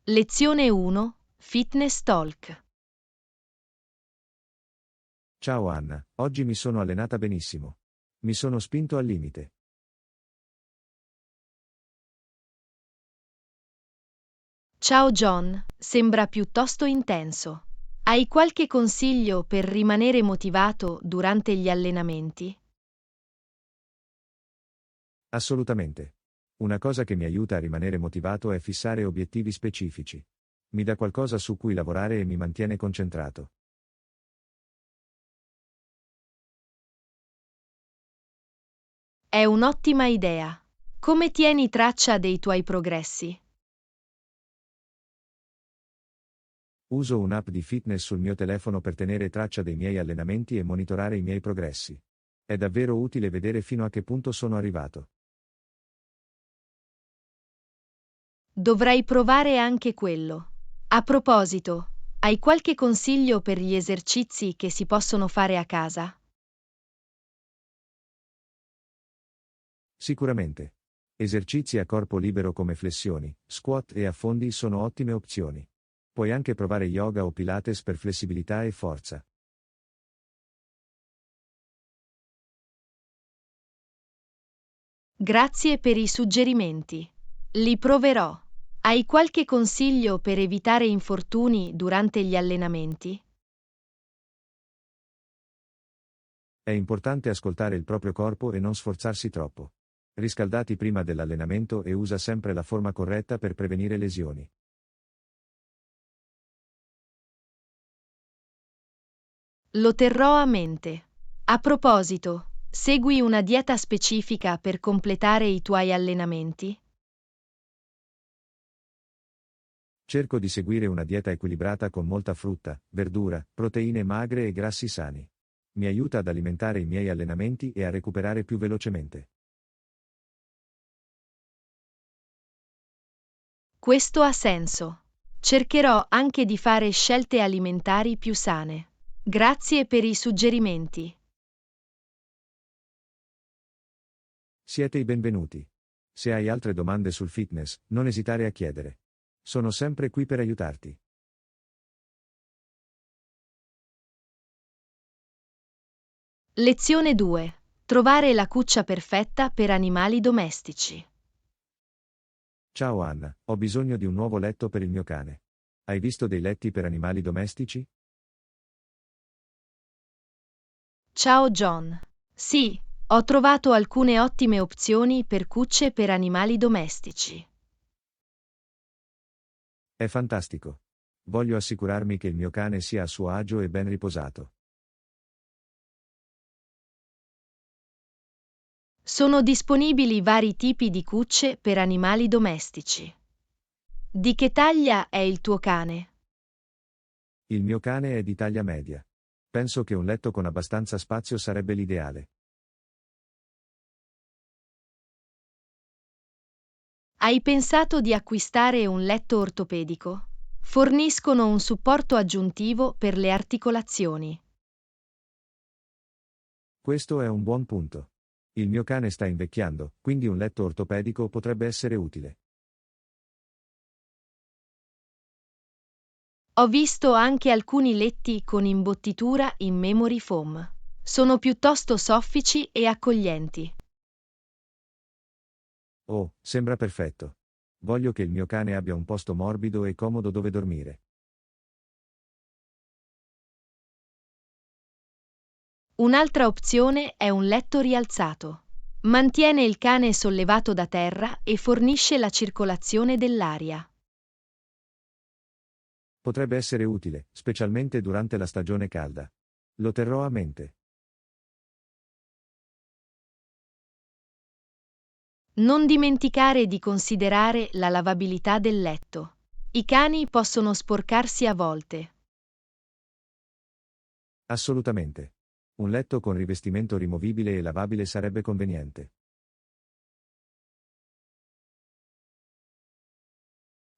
Lezione 1, Fitness Talk. Ciao Anna, oggi mi sono allenata benissimo. Mi sono spinto al limite. Ciao John, sembra piuttosto intenso. Hai qualche consiglio per rimanere motivato durante gli allenamenti? Assolutamente. Una cosa che mi aiuta a rimanere motivato è fissare obiettivi specifici. Mi dà qualcosa su cui lavorare e mi mantiene concentrato. È un'ottima idea. Come tieni traccia dei tuoi progressi? Uso un'app di fitness sul mio telefono per tenere traccia dei miei allenamenti e monitorare i miei progressi. È davvero utile vedere fino a che punto sono arrivato. Dovrai provare anche quello. A proposito, hai qualche consiglio per gli esercizi che si possono fare a casa? Sicuramente. Esercizi a corpo libero come flessioni, squat e affondi sono ottime opzioni. Puoi anche provare yoga o pilates per flessibilità e forza. Grazie per i suggerimenti. Li proverò. Hai qualche consiglio per evitare infortuni durante gli allenamenti? È importante ascoltare il proprio corpo e non sforzarsi troppo. Riscaldati prima dell'allenamento e usa sempre la forma corretta per prevenire lesioni. Lo terrò a mente. A proposito, segui una dieta specifica per completare i tuoi allenamenti? Cerco di seguire una dieta equilibrata con molta frutta, verdura, proteine magre e grassi sani. Mi aiuta ad alimentare i miei allenamenti e a recuperare più velocemente. Questo ha senso. Cercherò anche di fare scelte alimentari più sane. Grazie per i suggerimenti. Siete i benvenuti. Se hai altre domande sul fitness, non esitare a chiedere. Sono sempre qui per aiutarti. Lezione 2. Trovare la cuccia perfetta per animali domestici. Ciao Anna, ho bisogno di un nuovo letto per il mio cane. Hai visto dei letti per animali domestici? Ciao John. Sì, ho trovato alcune ottime opzioni per cucce per animali domestici. È fantastico. Voglio assicurarmi che il mio cane sia a suo agio e ben riposato. Sono disponibili vari tipi di cucce per animali domestici. Di che taglia è il tuo cane? Il mio cane è di taglia media. Penso che un letto con abbastanza spazio sarebbe l'ideale. Hai pensato di acquistare un letto ortopedico? Forniscono un supporto aggiuntivo per le articolazioni. Questo è un buon punto. Il mio cane sta invecchiando, quindi un letto ortopedico potrebbe essere utile. Ho visto anche alcuni letti con imbottitura in memory foam. Sono piuttosto soffici e accoglienti. Oh, sembra perfetto. Voglio che il mio cane abbia un posto morbido e comodo dove dormire. Un'altra opzione è un letto rialzato. Mantiene il cane sollevato da terra e fornisce la circolazione dell'aria. Potrebbe essere utile, specialmente durante la stagione calda. Lo terrò a mente. Non dimenticare di considerare la lavabilità del letto. I cani possono sporcarsi a volte. Assolutamente. Un letto con rivestimento rimovibile e lavabile sarebbe conveniente.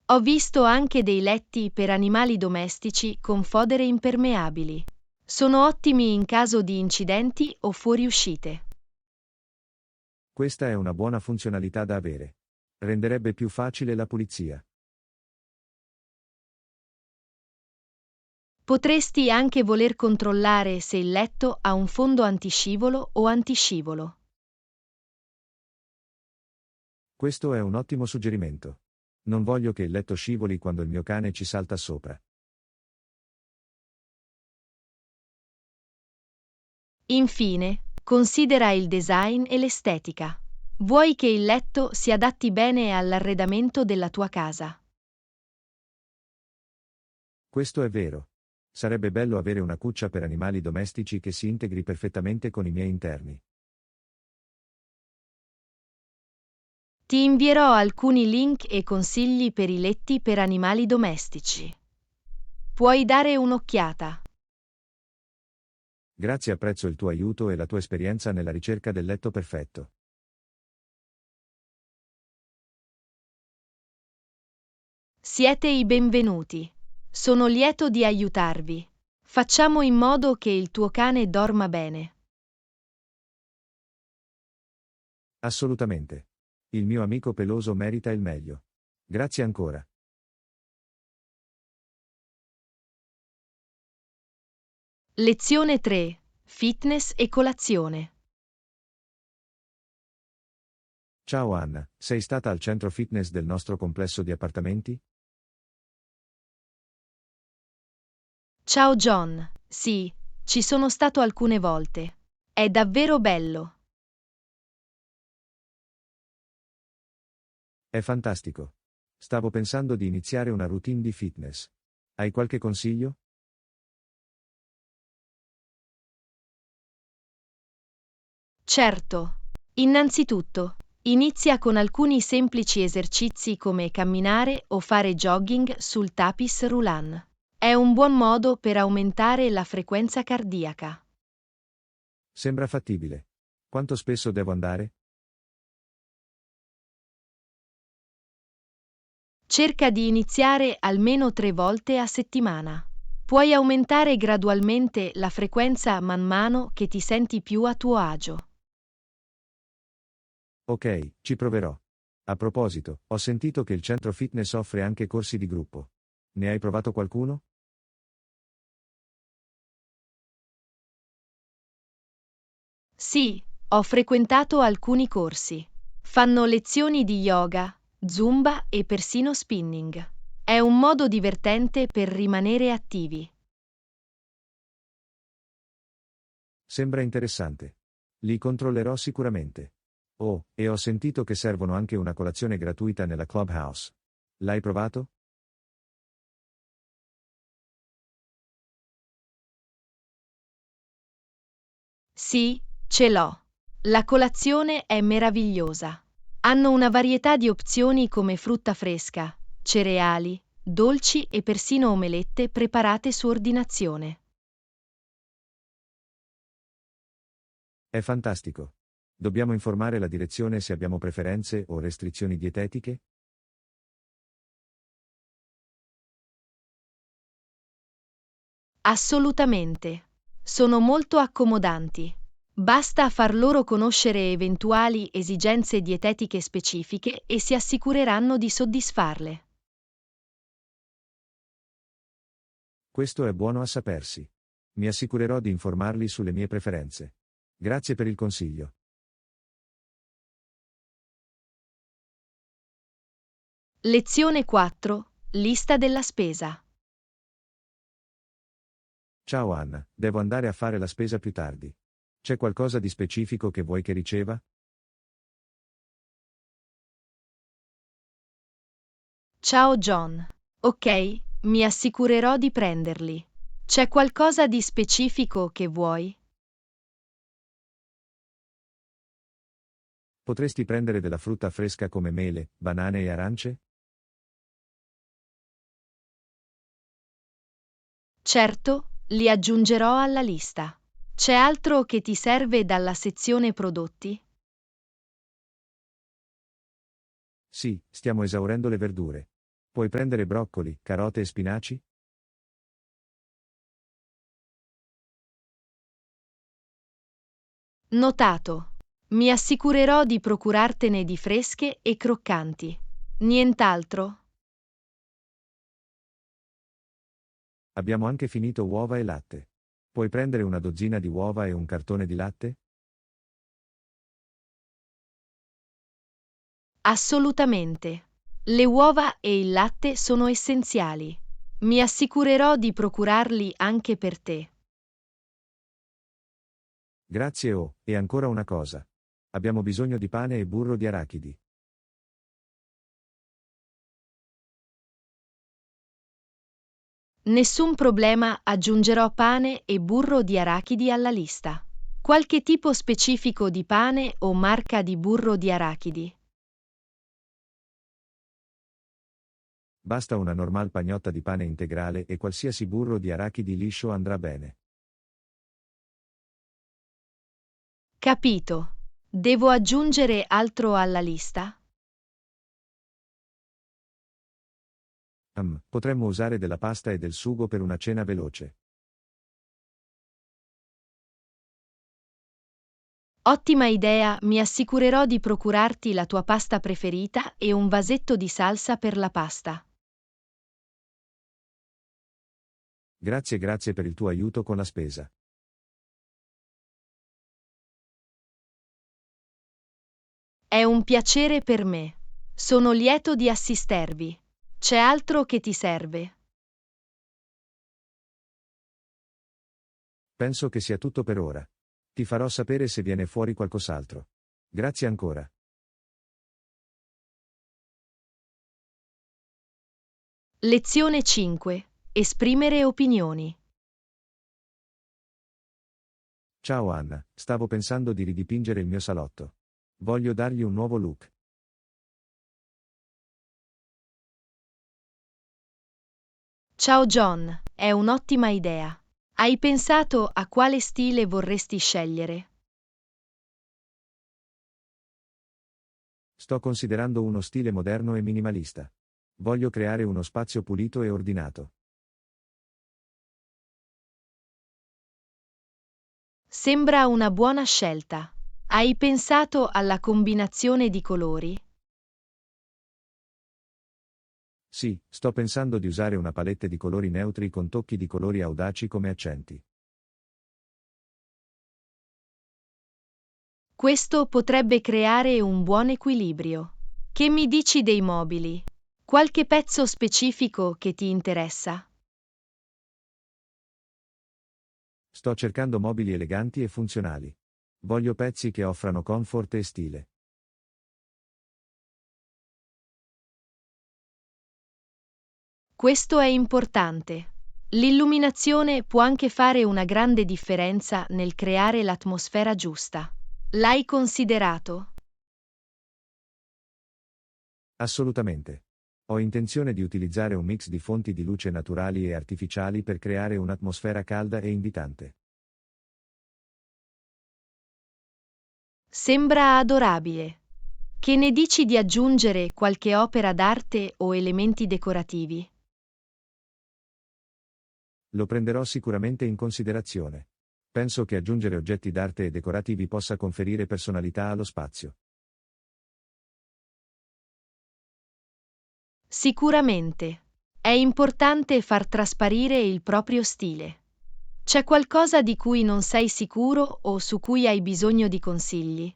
Ho visto anche dei letti per animali domestici con fodere impermeabili. Sono ottimi in caso di incidenti o fuoriuscite. Questa è una buona funzionalità da avere. Renderebbe più facile la pulizia. Potresti anche voler controllare se il letto ha un fondo antiscivolo o antiscivolo. Questo è un ottimo suggerimento. Non voglio che il letto scivoli quando il mio cane ci salta sopra. Infine, considera il design e l'estetica. Vuoi che il letto si adatti bene all'arredamento della tua casa. Questo è vero. Sarebbe bello avere una cuccia per animali domestici che si integri perfettamente con i miei interni. Ti invierò alcuni link e consigli per i letti per animali domestici. Puoi dare un'occhiata. Grazie, apprezzo il tuo aiuto e la tua esperienza nella ricerca del letto perfetto. Siete i benvenuti. Sono lieto di aiutarvi. Facciamo in modo che il tuo cane dorma bene. Assolutamente. Il mio amico peloso merita il meglio. Grazie ancora. Lezione 3. Fitness e colazione. Ciao Anna, sei stata al centro fitness del nostro complesso di appartamenti? Ciao John. Sì, ci sono stato alcune volte. È davvero bello. È fantastico. Stavo pensando di iniziare una routine di fitness. Hai qualche consiglio? Certo. Innanzitutto, inizia con alcuni semplici esercizi come camminare o fare jogging sul tapis roulant. È un buon modo per aumentare la frequenza cardiaca. Sembra fattibile. Quanto spesso devo andare? Cerca di iniziare almeno 3 volte a settimana. Puoi aumentare gradualmente la frequenza man mano che ti senti più a tuo agio. Ok, ci proverò. A proposito, ho sentito che il centro fitness offre anche corsi di gruppo. Ne hai provato qualcuno? Sì, ho frequentato alcuni corsi. Fanno lezioni di yoga, zumba e persino spinning. È un modo divertente per rimanere attivi. Sembra interessante. Li controllerò sicuramente. Oh, e ho sentito che servono anche una colazione gratuita nella Clubhouse. L'hai provato? Sì, ce l'ho. La colazione è meravigliosa. Hanno una varietà di opzioni come frutta fresca, cereali, dolci e persino omelette preparate su ordinazione. È fantastico. Dobbiamo informare la direzione se abbiamo preferenze o restrizioni dietetiche? Assolutamente. Sono molto accomodanti. Basta far loro conoscere eventuali esigenze dietetiche specifiche e si assicureranno di soddisfarle. Questo è buono a sapersi. Mi assicurerò di informarli sulle mie preferenze. Grazie per il consiglio. Lezione 4. Lista della spesa. Ciao Anna, devo andare a fare la spesa più tardi. C'è qualcosa di specifico che vuoi che riceva? Ciao John. Ok, mi assicurerò di prenderli. C'è qualcosa di specifico che vuoi? Potresti prendere della frutta fresca come mele, banane e arance? Certo, li aggiungerò alla lista. C'è altro che ti serve dalla sezione prodotti? Sì, stiamo esaurendo le verdure. Puoi prendere broccoli, carote e spinaci? Notato. Mi assicurerò di procurartene di fresche e croccanti. Nient'altro? Abbiamo anche finito uova e latte. Puoi prendere una dozzina di uova e un cartone di latte? Assolutamente. Le uova e il latte sono essenziali. Mi assicurerò di procurarli anche per te. Grazie oh, e ancora una cosa. Abbiamo bisogno di pane e burro di arachidi. Nessun problema, aggiungerò pane e burro di arachidi alla lista. Qualche tipo specifico di pane o marca di burro di arachidi? Basta una normal pagnotta di pane integrale e qualsiasi burro di arachidi liscio andrà bene. Capito. Devo aggiungere altro alla lista? Potremmo usare della pasta e del sugo per una cena veloce. Ottima idea, mi assicurerò di procurarti la tua pasta preferita e un vasetto di salsa per la pasta. Grazie per il tuo aiuto con la spesa. È un piacere per me. Sono lieto di assistervi. C'è altro che ti serve? Penso che sia tutto per ora. Ti farò sapere se viene fuori qualcos'altro. Grazie ancora. Lezione 5. Esprimere opinioni. Ciao Anna, stavo pensando di ridipingere il mio salotto. Voglio dargli un nuovo look. Ciao John, è un'ottima idea. Hai pensato a quale stile vorresti scegliere? Sto considerando uno stile moderno e minimalista. Voglio creare uno spazio pulito e ordinato. Sembra una buona scelta. Hai pensato alla combinazione di colori? Sì, sto pensando di usare una palette di colori neutri con tocchi di colori audaci come accenti. Questo potrebbe creare un buon equilibrio. Che mi dici dei mobili? Qualche pezzo specifico che ti interessa? Sto cercando mobili eleganti e funzionali. Voglio pezzi che offrano comfort e stile. Questo è importante. L'illuminazione può anche fare una grande differenza nel creare l'atmosfera giusta. L'hai considerato? Assolutamente. Ho intenzione di utilizzare un mix di fonti di luce naturali e artificiali per creare un'atmosfera calda e invitante. Sembra adorabile. Che ne dici di aggiungere qualche opera d'arte o elementi decorativi? Lo prenderò sicuramente in considerazione. Penso che aggiungere oggetti d'arte e decorativi possa conferire personalità allo spazio. Sicuramente. È importante far trasparire il proprio stile. C'è qualcosa di cui non sei sicuro o su cui hai bisogno di consigli?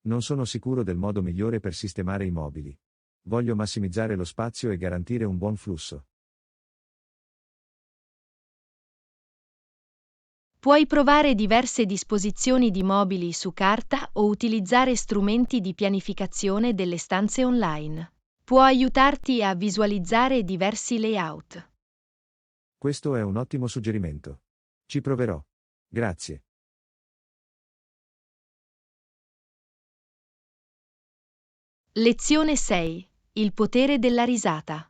Non sono sicuro del modo migliore per sistemare i mobili. Voglio massimizzare lo spazio e garantire un buon flusso. Puoi provare diverse disposizioni di mobili su carta o utilizzare strumenti di pianificazione delle stanze online. Può aiutarti a visualizzare diversi layout. Questo è un ottimo suggerimento. Ci proverò. Grazie. Lezione 6. Il potere della risata.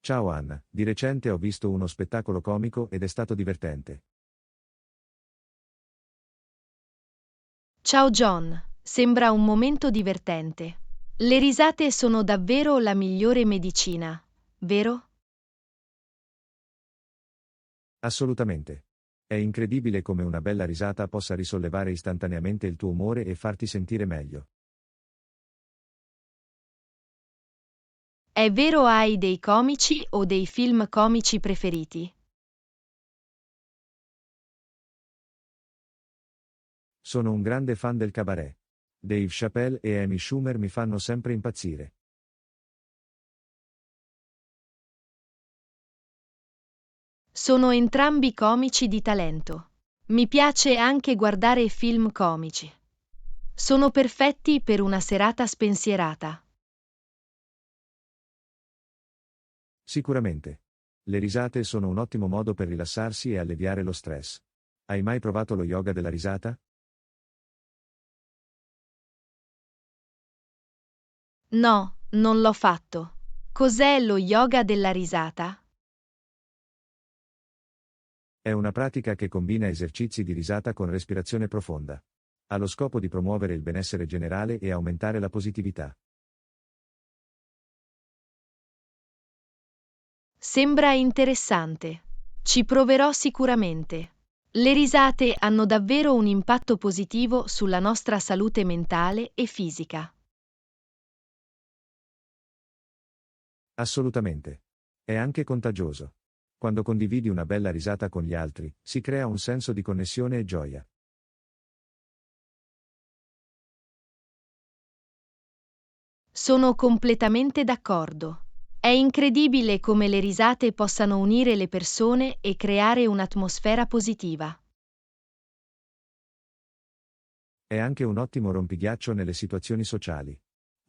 Ciao Anna, di recente ho visto uno spettacolo comico ed è stato divertente. Ciao John, sembra un momento divertente. Le risate sono davvero la migliore medicina, vero? Assolutamente. È incredibile come una bella risata possa risollevare istantaneamente il tuo umore e farti sentire meglio. È vero, hai dei comici o dei film comici preferiti? Sono un grande fan del cabaret. Dave Chappelle e Amy Schumer mi fanno sempre impazzire. Sono entrambi comici di talento. Mi piace anche guardare film comici. Sono perfetti per una serata spensierata. Sicuramente. Le risate sono un ottimo modo per rilassarsi e alleviare lo stress. Hai mai provato lo yoga della risata? No, non l'ho fatto. Cos'è lo yoga della risata? È una pratica che combina esercizi di risata con respirazione profonda. Ha lo scopo di promuovere il benessere generale e aumentare la positività. Sembra interessante. Ci proverò sicuramente. Le risate hanno davvero un impatto positivo sulla nostra salute mentale e fisica. Assolutamente. È anche contagioso. Quando condividi una bella risata con gli altri, si crea un senso di connessione e gioia. Sono completamente d'accordo. È incredibile come le risate possano unire le persone e creare un'atmosfera positiva. È anche un ottimo rompighiaccio nelle situazioni sociali.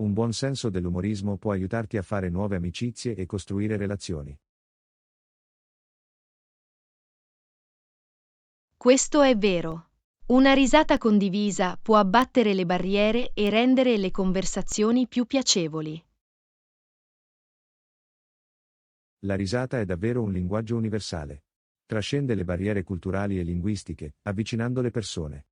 Un buon senso dell'umorismo può aiutarti a fare nuove amicizie e costruire relazioni. Questo è vero. Una risata condivisa può abbattere le barriere e rendere le conversazioni più piacevoli. La risata è davvero un linguaggio universale. Trascende le barriere culturali e linguistiche, avvicinando le persone.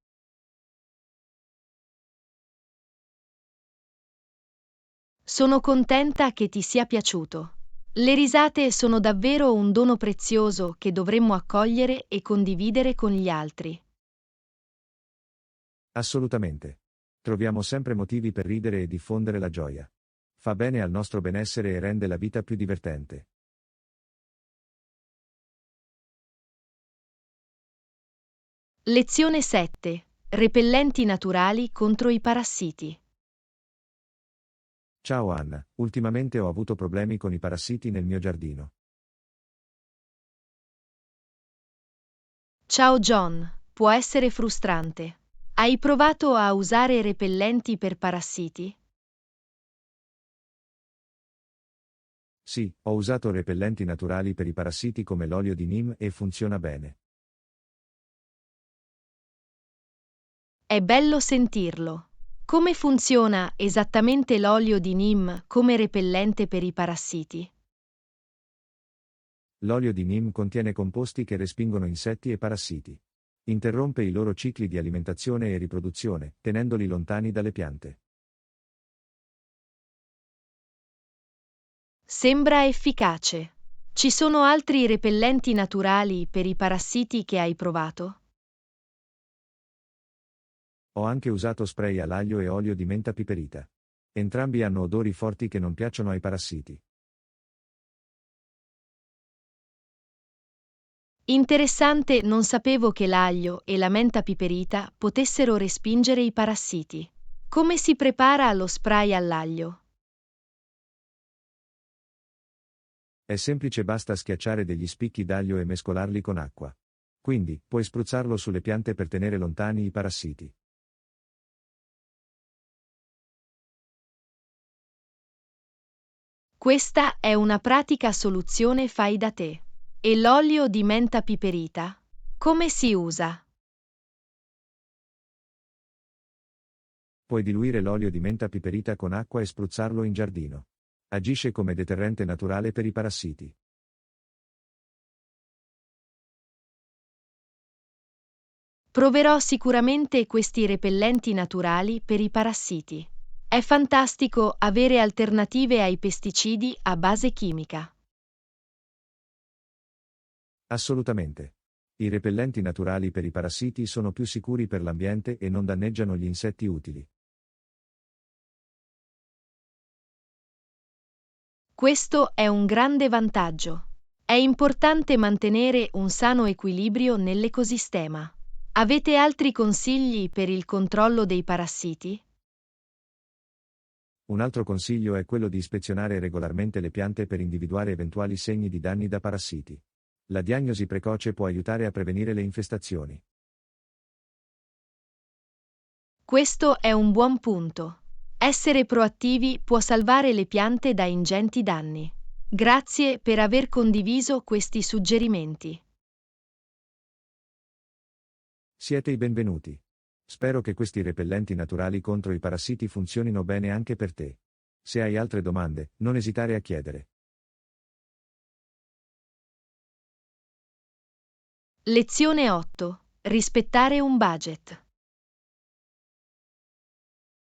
Sono contenta che ti sia piaciuto. Le risate sono davvero un dono prezioso che dovremmo accogliere e condividere con gli altri. Assolutamente. Troviamo sempre motivi per ridere e diffondere la gioia. Fa bene al nostro benessere e rende la vita più divertente. Lezione 7. Repellenti naturali contro i parassiti. Ciao Anna, ultimamente ho avuto problemi con i parassiti nel mio giardino. Ciao John, può essere frustrante. Hai provato a usare repellenti per parassiti? Sì, ho usato repellenti naturali per i parassiti come l'olio di Neem e funziona bene. È bello sentirlo. Come funziona esattamente l'olio di Neem come repellente per i parassiti? L'olio di Neem contiene composti che respingono insetti e parassiti. Interrompe i loro cicli di alimentazione e riproduzione, tenendoli lontani dalle piante. Sembra efficace. Ci sono altri repellenti naturali per i parassiti che hai provato? Ho anche usato spray all'aglio e olio di menta piperita. Entrambi hanno odori forti che non piacciono ai parassiti. Interessante, non sapevo che l'aglio e la menta piperita potessero respingere i parassiti. Come si prepara lo spray all'aglio? È semplice, basta schiacciare degli spicchi d'aglio e mescolarli con acqua. Quindi, puoi spruzzarlo sulle piante per tenere lontani i parassiti. Questa è una pratica soluzione fai da te. E l'olio di menta piperita? Come si usa? Puoi diluire l'olio di menta piperita con acqua e spruzzarlo in giardino. Agisce come deterrente naturale per i parassiti. Proverò sicuramente questi repellenti naturali per i parassiti. È fantastico avere alternative ai pesticidi a base chimica. Assolutamente. I repellenti naturali per i parassiti sono più sicuri per l'ambiente e non danneggiano gli insetti utili. Questo è un grande vantaggio. È importante mantenere un sano equilibrio nell'ecosistema. Avete altri consigli per il controllo dei parassiti? Un altro consiglio è quello di ispezionare regolarmente le piante per individuare eventuali segni di danni da parassiti. La diagnosi precoce può aiutare a prevenire le infestazioni. Questo è un buon punto. Essere proattivi può salvare le piante da ingenti danni. Grazie per aver condiviso questi suggerimenti. Siete i benvenuti. Spero che questi repellenti naturali contro i parassiti funzionino bene anche per te. Se hai altre domande, non esitare a chiedere. Lezione 8. Rispettare un budget.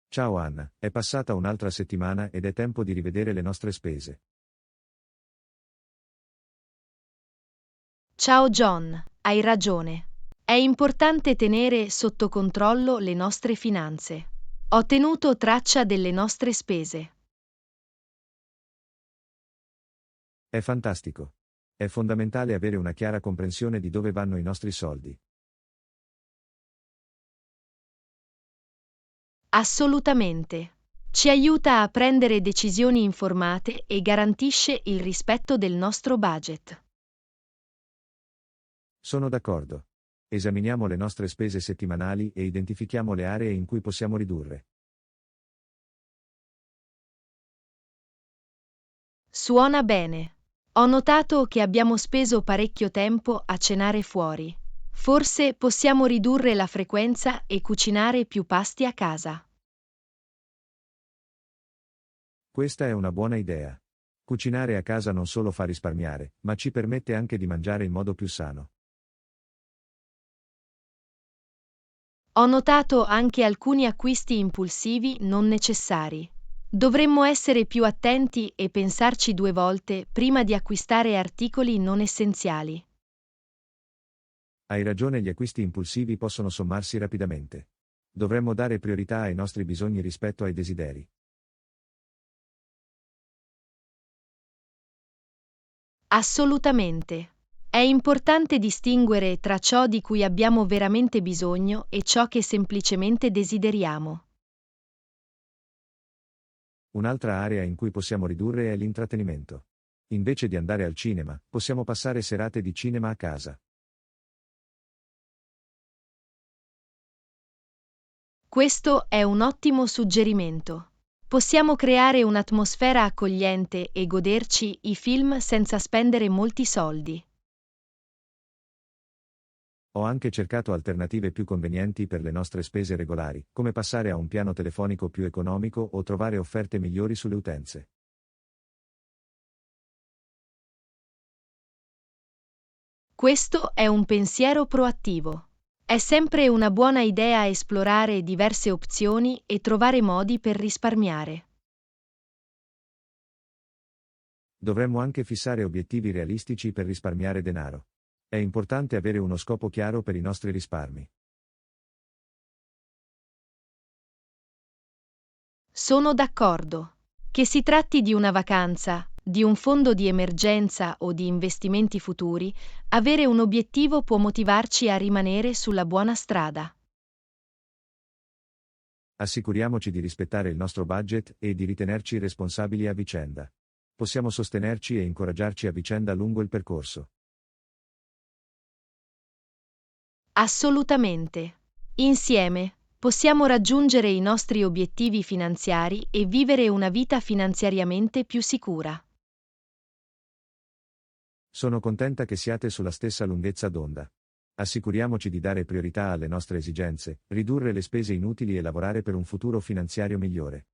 Ciao Anna, è passata un'altra settimana ed è tempo di rivedere le nostre spese. Ciao John, hai ragione. È importante tenere sotto controllo le nostre finanze. Ho tenuto traccia delle nostre spese. È fantastico. È fondamentale avere una chiara comprensione di dove vanno i nostri soldi. Assolutamente. Ci aiuta a prendere decisioni informate e garantisce il rispetto del nostro budget. Sono d'accordo. Esaminiamo le nostre spese settimanali e identifichiamo le aree in cui possiamo ridurre. Suona bene. Ho notato che abbiamo speso parecchio tempo a cenare fuori. Forse possiamo ridurre la frequenza e cucinare più pasti a casa. Questa è una buona idea. Cucinare a casa non solo fa risparmiare, ma ci permette anche di mangiare in modo più sano. Ho notato anche alcuni acquisti impulsivi non necessari. Dovremmo essere più attenti e pensarci 2 volte prima di acquistare articoli non essenziali. Hai ragione, gli acquisti impulsivi possono sommarsi rapidamente. Dovremmo dare priorità ai nostri bisogni rispetto ai desideri. Assolutamente. È importante distinguere tra ciò di cui abbiamo veramente bisogno e ciò che semplicemente desideriamo. Un'altra area in cui possiamo ridurre è l'intrattenimento. Invece di andare al cinema, possiamo passare serate di cinema a casa. Questo è un ottimo suggerimento. Possiamo creare un'atmosfera accogliente e goderci i film senza spendere molti soldi. Ho anche cercato alternative più convenienti per le nostre spese regolari, come passare a un piano telefonico più economico o trovare offerte migliori sulle utenze. Questo è un pensiero proattivo. È sempre una buona idea esplorare diverse opzioni e trovare modi per risparmiare. Dovremmo anche fissare obiettivi realistici per risparmiare denaro. È importante avere uno scopo chiaro per i nostri risparmi. Sono d'accordo. Che si tratti di una vacanza, di un fondo di emergenza o di investimenti futuri, avere un obiettivo può motivarci a rimanere sulla buona strada. Assicuriamoci di rispettare il nostro budget e di ritenerci responsabili a vicenda. Possiamo sostenerci e incoraggiarci a vicenda lungo il percorso. Assolutamente. Insieme, possiamo raggiungere i nostri obiettivi finanziari e vivere una vita finanziariamente più sicura. Sono contenta che siate sulla stessa lunghezza d'onda. Assicuriamoci di dare priorità alle nostre esigenze, ridurre le spese inutili e lavorare per un futuro finanziario migliore.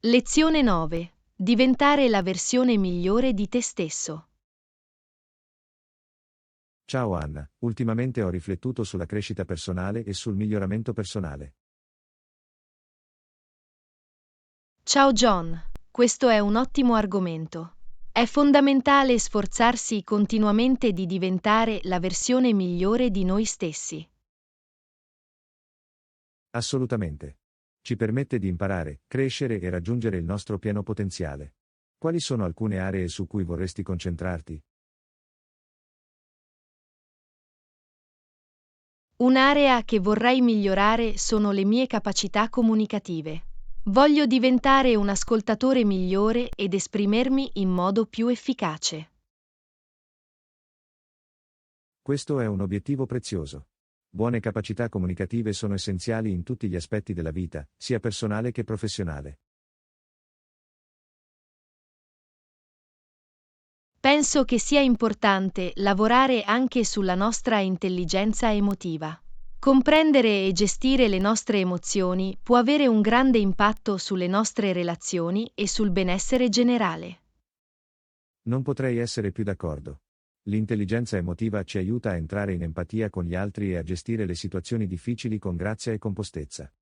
Lezione 9. Diventare la versione migliore di te stesso. Ciao Anna, ultimamente ho riflettuto sulla crescita personale e sul miglioramento personale. Ciao John, questo è un ottimo argomento. È fondamentale sforzarsi continuamente di diventare la versione migliore di noi stessi. Assolutamente. Ci permette di imparare, crescere e raggiungere il nostro pieno potenziale. Quali sono alcune aree su cui vorresti concentrarti? Un'area che vorrei migliorare sono le mie capacità comunicative. Voglio diventare un ascoltatore migliore ed esprimermi in modo più efficace. Questo è un obiettivo prezioso. Buone capacità comunicative sono essenziali in tutti gli aspetti della vita, sia personale che professionale. Penso che sia importante lavorare anche sulla nostra intelligenza emotiva. Comprendere e gestire le nostre emozioni può avere un grande impatto sulle nostre relazioni e sul benessere generale. Non potrei essere più d'accordo. L'intelligenza emotiva ci aiuta a entrare in empatia con gli altri e a gestire le situazioni difficili con grazia e compostezza.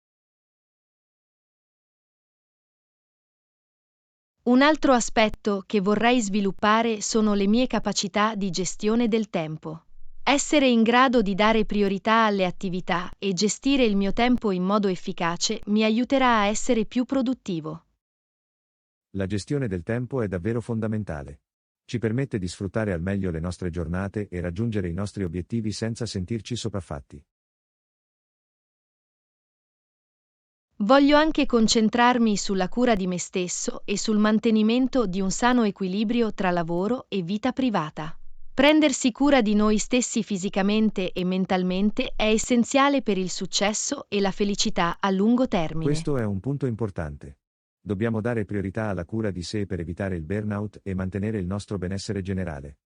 Un altro aspetto che vorrei sviluppare sono le mie capacità di gestione del tempo. Essere in grado di dare priorità alle attività e gestire il mio tempo in modo efficace mi aiuterà a essere più produttivo. La gestione del tempo è davvero fondamentale. Ci permette di sfruttare al meglio le nostre giornate e raggiungere i nostri obiettivi senza sentirci sopraffatti. Voglio anche concentrarmi sulla cura di me stesso e sul mantenimento di un sano equilibrio tra lavoro e vita privata. Prendersi cura di noi stessi fisicamente e mentalmente è essenziale per il successo e la felicità a lungo termine. Questo è un punto importante. Dobbiamo dare priorità alla cura di sé per evitare il burnout e mantenere il nostro benessere generale.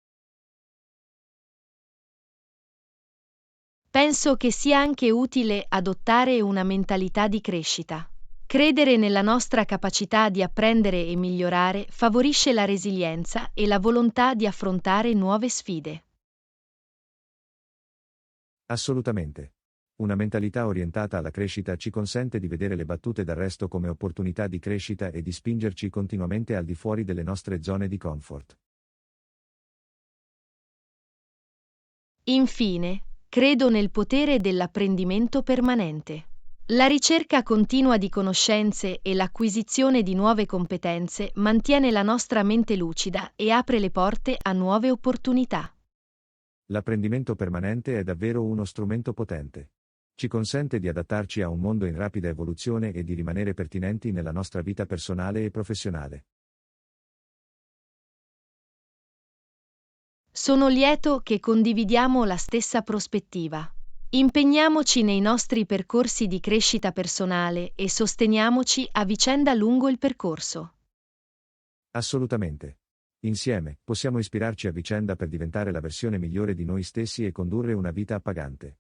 Penso che sia anche utile adottare una mentalità di crescita. Credere nella nostra capacità di apprendere e migliorare favorisce la resilienza e la volontà di affrontare nuove sfide. Assolutamente. Una mentalità orientata alla crescita ci consente di vedere le battute d'arresto come opportunità di crescita e di spingerci continuamente al di fuori delle nostre zone di comfort. Infine, credo nel potere dell'apprendimento permanente. La ricerca continua di conoscenze e l'acquisizione di nuove competenze mantiene la nostra mente lucida e apre le porte a nuove opportunità. L'apprendimento permanente è davvero uno strumento potente. Ci consente di adattarci a un mondo in rapida evoluzione e di rimanere pertinenti nella nostra vita personale e professionale. Sono lieto che condividiamo la stessa prospettiva. Impegniamoci nei nostri percorsi di crescita personale e sosteniamoci a vicenda lungo il percorso. Assolutamente. Insieme, possiamo ispirarci a vicenda per diventare la versione migliore di noi stessi e condurre una vita appagante.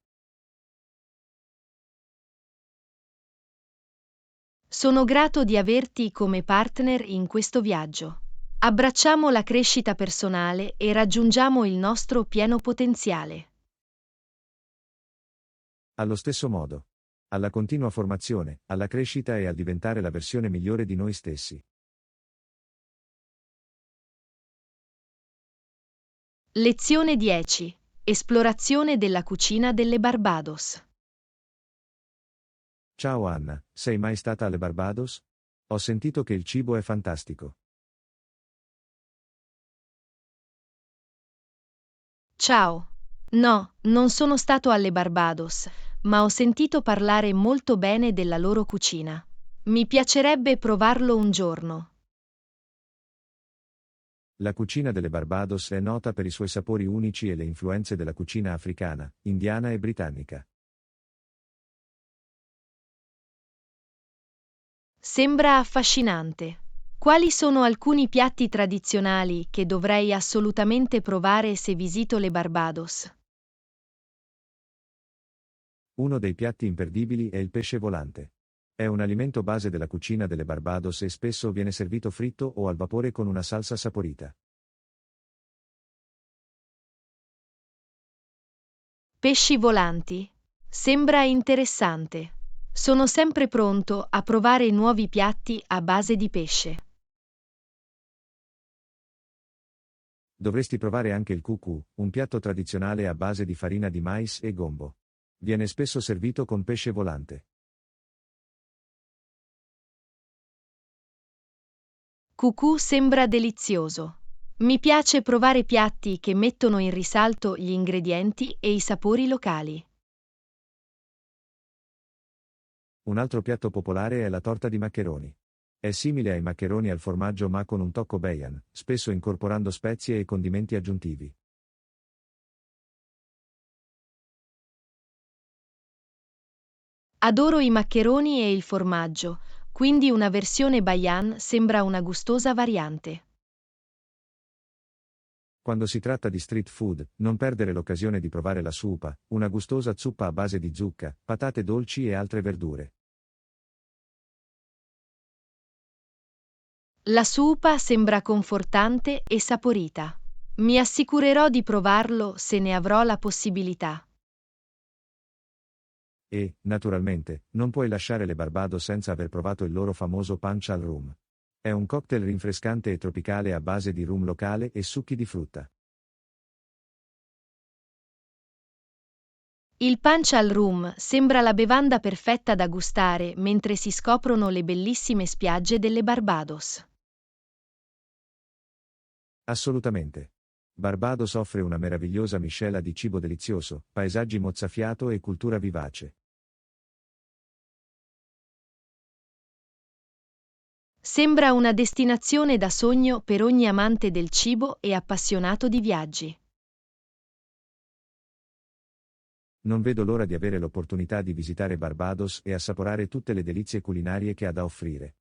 Sono grato di averti come partner in questo viaggio. Abbracciamo la crescita personale e raggiungiamo il nostro pieno potenziale. Allo stesso modo. Alla continua formazione, alla crescita e al diventare la versione migliore di noi stessi. Lezione 10. Esplorazione della cucina delle Barbados. Ciao Anna, sei mai stata alle Barbados? Ho sentito che il cibo è fantastico. Ciao. No, non sono stato alle Barbados, ma ho sentito parlare molto bene della loro cucina. Mi piacerebbe provarlo un giorno. La cucina delle Barbados è nota per i suoi sapori unici e le influenze della cucina africana, indiana e britannica. Sembra affascinante. Quali sono alcuni piatti tradizionali che dovrei assolutamente provare se visito le Barbados? Uno dei piatti imperdibili è il pesce volante. È un alimento base della cucina delle Barbados e spesso viene servito fritto o al vapore con una salsa saporita. Pesci volanti. Sembra interessante. Sono sempre pronto a provare nuovi piatti a base di pesce. Dovresti provare anche il cucù, un piatto tradizionale a base di farina di mais e gombo. Viene spesso servito con pesce volante. Cucù sembra delizioso. Mi piace provare piatti che mettono in risalto gli ingredienti e i sapori locali. Un altro piatto popolare è la torta di maccheroni. È simile ai maccheroni al formaggio ma con un tocco Baian, spesso incorporando spezie e condimenti aggiuntivi. Adoro i maccheroni e il formaggio, quindi una versione Baian sembra una gustosa variante. Quando si tratta di street food, non perdere l'occasione di provare la supa, una gustosa zuppa a base di zucca, patate dolci e altre verdure. La supa sembra confortante e saporita. Mi assicurerò di provarlo se ne avrò la possibilità. E, naturalmente, non puoi lasciare le Barbados senza aver provato il loro famoso punch al rum. È un cocktail rinfrescante e tropicale a base di rum locale e succhi di frutta. Il punch al rum sembra la bevanda perfetta da gustare mentre si scoprono le bellissime spiagge delle Barbados. Assolutamente. Barbados offre una meravigliosa miscela di cibo delizioso, paesaggi mozzafiato e cultura vivace. Sembra una destinazione da sogno per ogni amante del cibo e appassionato di viaggi. Non vedo l'ora di avere l'opportunità di visitare Barbados e assaporare tutte le delizie culinarie che ha da offrire.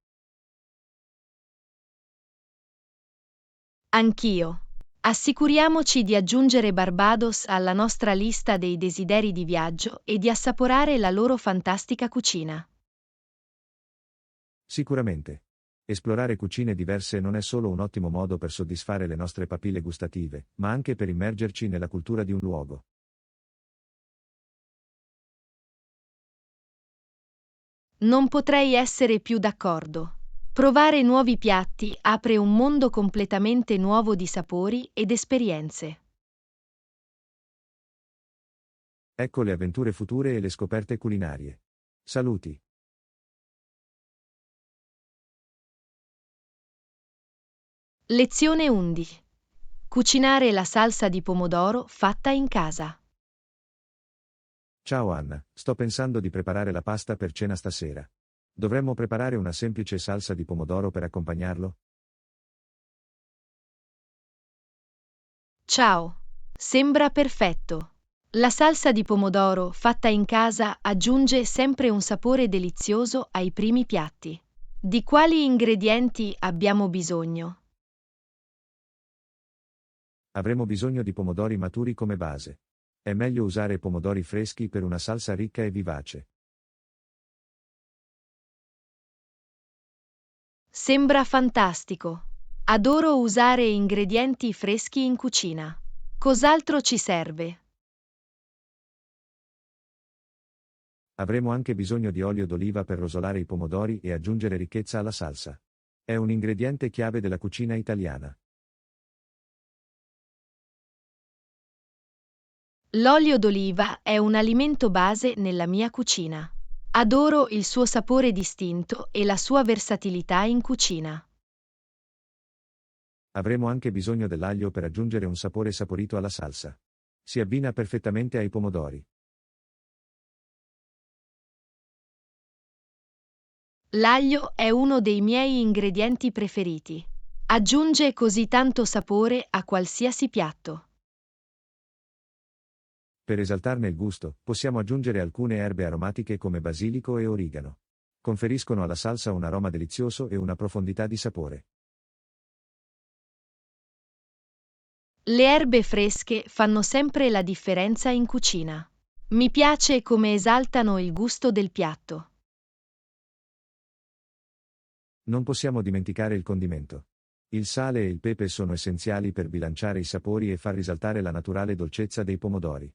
Anch'io. Assicuriamoci di aggiungere Barbados alla nostra lista dei desideri di viaggio e di assaporare la loro fantastica cucina. Sicuramente. Esplorare cucine diverse non è solo un ottimo modo per soddisfare le nostre papille gustative, ma anche per immergerci nella cultura di un luogo. Non potrei essere più d'accordo. Provare nuovi piatti apre un mondo completamente nuovo di sapori ed esperienze. Ecco le avventure future e le scoperte culinarie. Saluti. Lezione 11. Cucinare la salsa di pomodoro fatta in casa. Ciao Anna, sto pensando di preparare la pasta per cena stasera. Dovremmo preparare una semplice salsa di pomodoro per accompagnarlo? Ciao. Sembra perfetto. La salsa di pomodoro fatta in casa aggiunge sempre un sapore delizioso ai primi piatti. Di quali ingredienti abbiamo bisogno? Avremo bisogno di pomodori maturi come base. È meglio usare pomodori freschi per una salsa ricca e vivace. Sembra fantastico. Adoro usare ingredienti freschi in cucina. Cos'altro ci serve? Avremo anche bisogno di olio d'oliva per rosolare i pomodori e aggiungere ricchezza alla salsa. È un ingrediente chiave della cucina italiana. L'olio d'oliva è un alimento base nella mia cucina. Adoro il suo sapore distinto e la sua versatilità in cucina. Avremo anche bisogno dell'aglio per aggiungere un sapore saporito alla salsa. Si abbina perfettamente ai pomodori. L'aglio è uno dei miei ingredienti preferiti. Aggiunge così tanto sapore a qualsiasi piatto. Per esaltarne il gusto, possiamo aggiungere alcune erbe aromatiche come basilico e origano. Conferiscono alla salsa un aroma delizioso e una profondità di sapore. Le erbe fresche fanno sempre la differenza in cucina. Mi piace come esaltano il gusto del piatto. Non possiamo dimenticare il condimento. Il sale e il pepe sono essenziali per bilanciare i sapori e far risaltare la naturale dolcezza dei pomodori.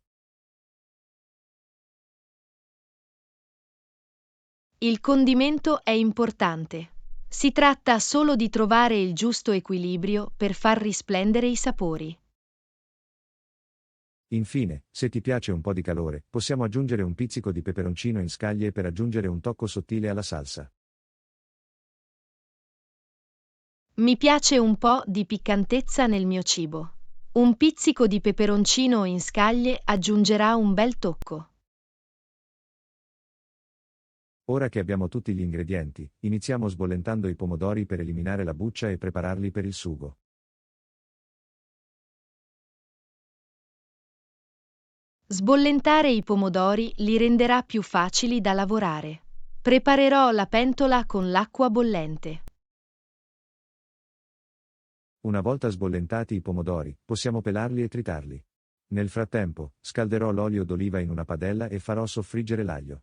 Il condimento è importante. Si tratta solo di trovare il giusto equilibrio per far risplendere i sapori. Infine, se ti piace un po' di calore, possiamo aggiungere un pizzico di peperoncino in scaglie per aggiungere un tocco sottile alla salsa. Mi piace un po' di piccantezza nel mio cibo. Un pizzico di peperoncino in scaglie aggiungerà un bel tocco. Ora che abbiamo tutti gli ingredienti, iniziamo sbollentando i pomodori per eliminare la buccia e prepararli per il sugo. Sbollentare i pomodori li renderà più facili da lavorare. Preparerò la pentola con l'acqua bollente. Una volta sbollentati i pomodori, possiamo pelarli e tritarli. Nel frattempo, scalderò l'olio d'oliva in una padella e farò soffriggere l'aglio.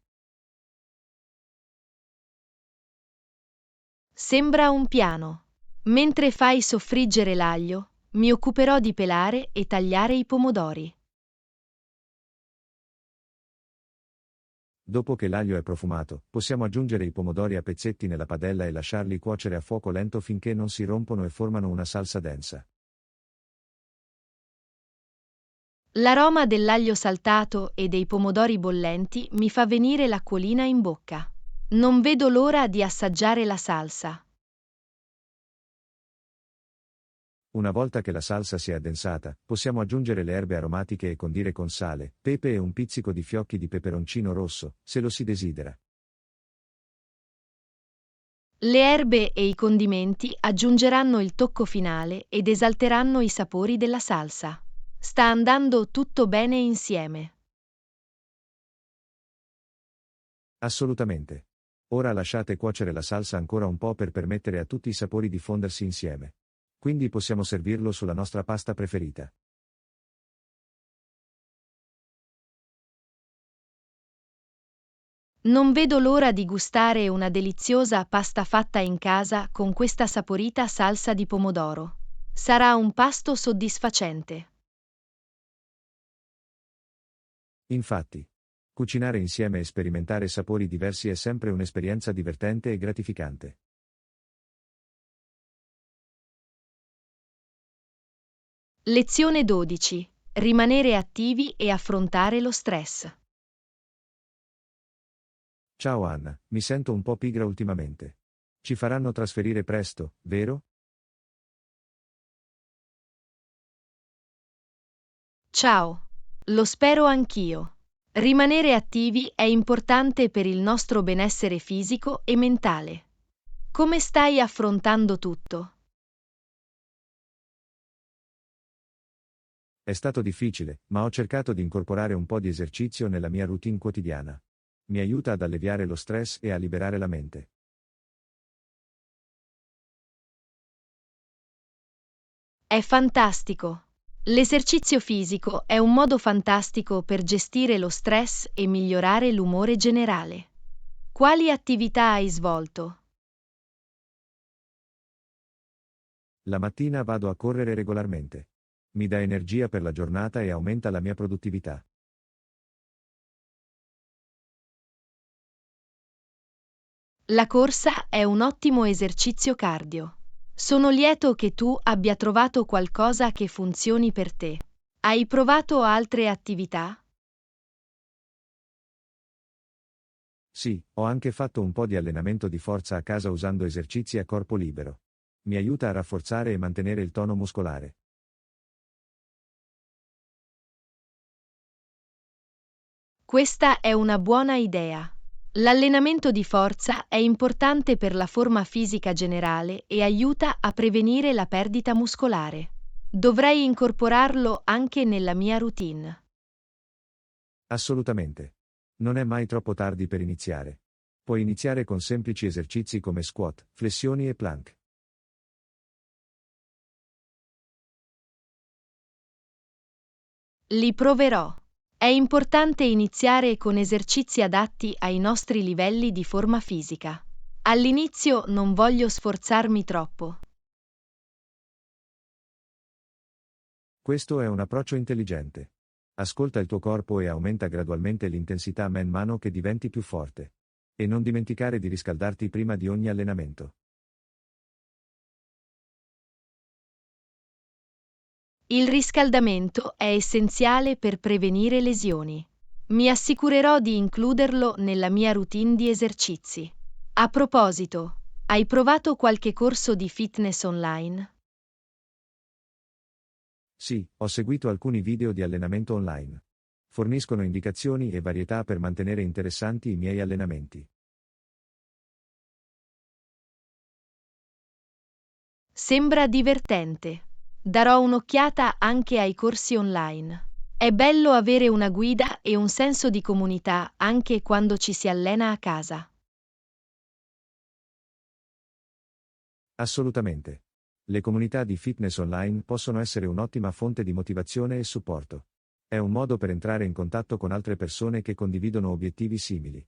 Sembra un piano. Mentre fai soffriggere l'aglio, mi occuperò di pelare e tagliare i pomodori. Dopo che l'aglio è profumato, possiamo aggiungere i pomodori a pezzetti nella padella e lasciarli cuocere a fuoco lento finché non si rompono e formano una salsa densa. L'aroma dell'aglio saltato e dei pomodori bollenti mi fa venire l'acquolina in bocca. Non vedo l'ora di assaggiare la salsa. Una volta che la salsa si è addensata, possiamo aggiungere le erbe aromatiche e condire con sale, pepe e un pizzico di fiocchi di peperoncino rosso, se lo si desidera. Le erbe e i condimenti aggiungeranno il tocco finale ed esalteranno i sapori della salsa. Sta andando tutto bene insieme. Assolutamente. Ora lasciate cuocere la salsa ancora un po' per permettere a tutti i sapori di fondersi insieme. Quindi possiamo servirlo sulla nostra pasta preferita. Non vedo l'ora di gustare una deliziosa pasta fatta in casa con questa saporita salsa di pomodoro. Sarà un pasto soddisfacente. Infatti, cucinare insieme e sperimentare sapori diversi è sempre un'esperienza divertente e gratificante. Lezione 12. Rimanere attivi e affrontare lo stress. Ciao Anna, mi sento un po' pigra ultimamente. Ci faranno trasferire presto, vero? Ciao. Lo spero anch'io. Rimanere attivi è importante per il nostro benessere fisico e mentale. Come stai affrontando tutto? È stato difficile, ma ho cercato di incorporare un po' di esercizio nella mia routine quotidiana. Mi aiuta ad alleviare lo stress e a liberare la mente. È fantastico. L'esercizio fisico è un modo fantastico per gestire lo stress e migliorare l'umore generale. Quali attività hai svolto? La mattina vado a correre regolarmente. Mi dà energia per la giornata e aumenta la mia produttività. La corsa è un ottimo esercizio cardio. Sono lieto che tu abbia trovato qualcosa che funzioni per te. Hai provato altre attività? Sì, ho anche fatto un po' di allenamento di forza a casa usando esercizi a corpo libero. Mi aiuta a rafforzare e mantenere il tono muscolare. Questa è una buona idea. L'allenamento di forza è importante per la forma fisica generale e aiuta a prevenire la perdita muscolare. Dovrei incorporarlo anche nella mia routine. Assolutamente. Non è mai troppo tardi per iniziare. Puoi iniziare con semplici esercizi come squat, flessioni e plank. Li proverò. È importante iniziare con esercizi adatti ai nostri livelli di forma fisica. All'inizio non voglio sforzarmi troppo. Questo è un approccio intelligente. Ascolta il tuo corpo e aumenta gradualmente l'intensità man mano che diventi più forte. E non dimenticare di riscaldarti prima di ogni allenamento. Il riscaldamento è essenziale per prevenire lesioni. Mi assicurerò di includerlo nella mia routine di esercizi. A proposito, Hai provato qualche corso di fitness online? Sì, ho seguito alcuni video di allenamento online. Forniscono indicazioni e varietà per mantenere interessanti i miei allenamenti. Sembra divertente. Darò un'occhiata anche ai corsi online. È bello avere una guida e un senso di comunità anche quando ci si allena a casa. Assolutamente. Le comunità di fitness online possono essere un'ottima fonte di motivazione e supporto. È un modo per entrare in contatto con altre persone che condividono obiettivi simili.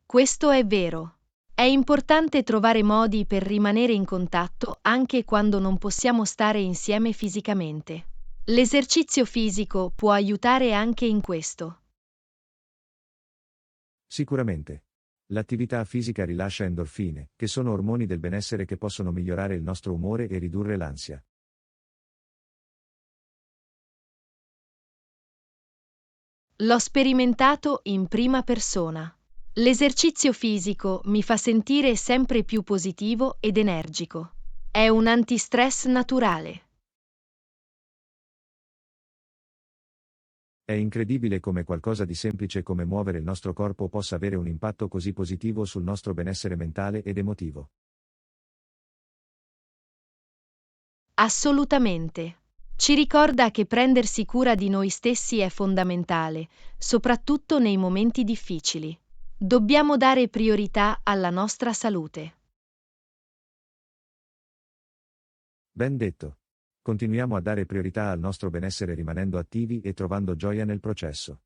Questo è vero. È importante trovare modi per rimanere in contatto anche quando non possiamo stare insieme fisicamente. L'esercizio fisico può aiutare anche in questo. Sicuramente. L'attività fisica rilascia endorfine, che sono ormoni del benessere che possono migliorare il nostro umore e ridurre l'ansia. L'ho sperimentato in prima persona. L'esercizio fisico mi fa sentire sempre più positivo ed energico. È un antistress naturale. È incredibile come qualcosa di semplice come muovere il nostro corpo possa avere un impatto così positivo sul nostro benessere mentale ed emotivo. Assolutamente. Ci ricorda che prendersi cura di noi stessi è fondamentale, soprattutto nei momenti difficili. Dobbiamo dare priorità alla nostra salute. Ben detto. Continuiamo a dare priorità al nostro benessere rimanendo attivi e trovando gioia nel processo.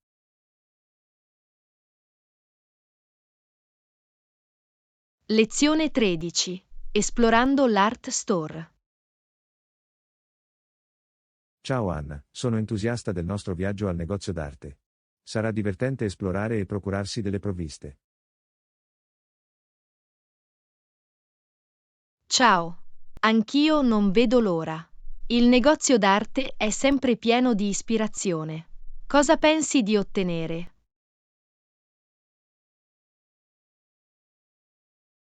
Lezione 13. Esplorando l'Art Store. Ciao Anna, sono entusiasta del nostro viaggio al negozio d'arte. Sarà divertente esplorare e procurarsi delle provviste. Ciao. Anch'io non vedo l'ora. Il negozio d'arte è sempre pieno di ispirazione. Cosa pensi di ottenere?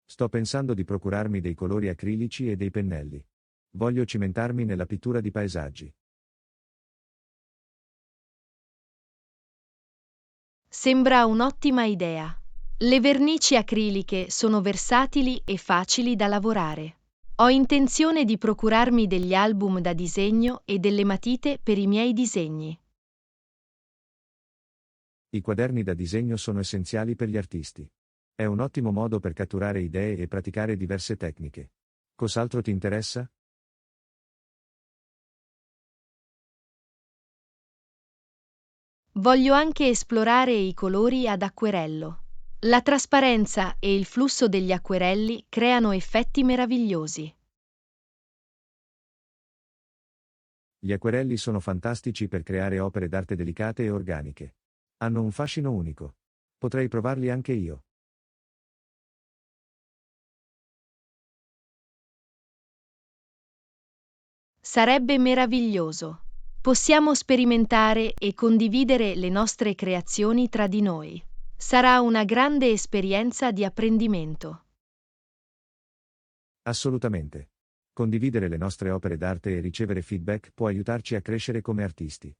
Sto pensando di procurarmi dei colori acrilici e dei pennelli. Voglio cimentarmi nella pittura di paesaggi. Sembra un'ottima idea. Le vernici acriliche sono versatili e facili da lavorare. Ho intenzione di procurarmi degli album da disegno e delle matite per i miei disegni. I quaderni da disegno sono essenziali per gli artisti. È un ottimo modo per catturare idee e praticare diverse tecniche. Cos'altro ti interessa? Voglio anche esplorare i colori ad acquerello. La trasparenza e il flusso degli acquerelli creano effetti meravigliosi. Gli acquerelli sono fantastici per creare opere d'arte delicate e organiche. Hanno un fascino unico. Potrei provarli anche io. Sarebbe meraviglioso. Possiamo sperimentare e condividere le nostre creazioni tra di noi. Sarà una grande esperienza di apprendimento. Assolutamente. Condividere le nostre opere d'arte e ricevere feedback può aiutarci a crescere come artisti.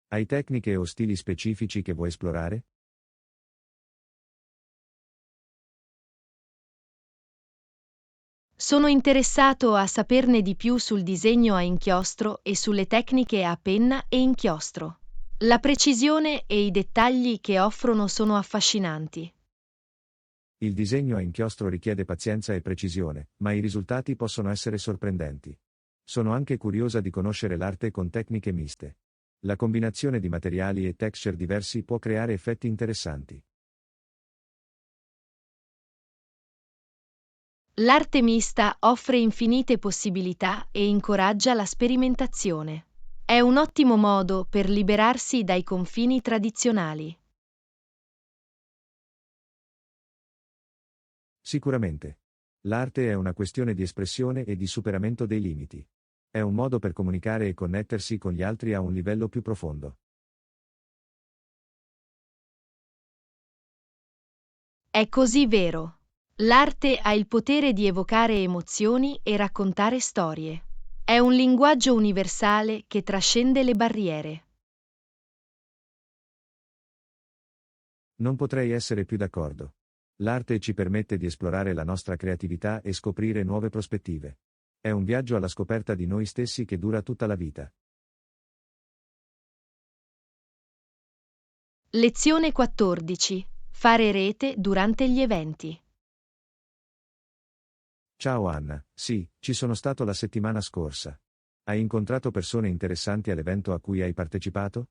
Hai tecniche o stili specifici che vuoi esplorare? Sono interessato a saperne di più sul disegno a inchiostro e sulle tecniche a penna e inchiostro. La precisione e i dettagli che offrono sono affascinanti. Il disegno a inchiostro richiede pazienza e precisione, ma i risultati possono essere sorprendenti. Sono anche curiosa di conoscere l'arte con tecniche miste. La combinazione di materiali e texture diversi può creare effetti interessanti. L'arte mista offre infinite possibilità e incoraggia la sperimentazione. È un ottimo modo per liberarsi dai confini tradizionali. Sicuramente. L'arte è una questione di espressione e di superamento dei limiti. È un modo per comunicare e connettersi con gli altri a un livello più profondo. È così vero. L'arte ha il potere di evocare emozioni e raccontare storie. È un linguaggio universale che trascende le barriere. Non potrei essere più d'accordo. L'arte ci permette di esplorare la nostra creatività e scoprire nuove prospettive. È un viaggio alla scoperta di noi stessi che dura tutta la vita. Lezione 14. Fare rete durante gli eventi. Ciao Anna, sì, ci sono stato la settimana scorsa. Hai incontrato persone interessanti all'evento a cui hai partecipato?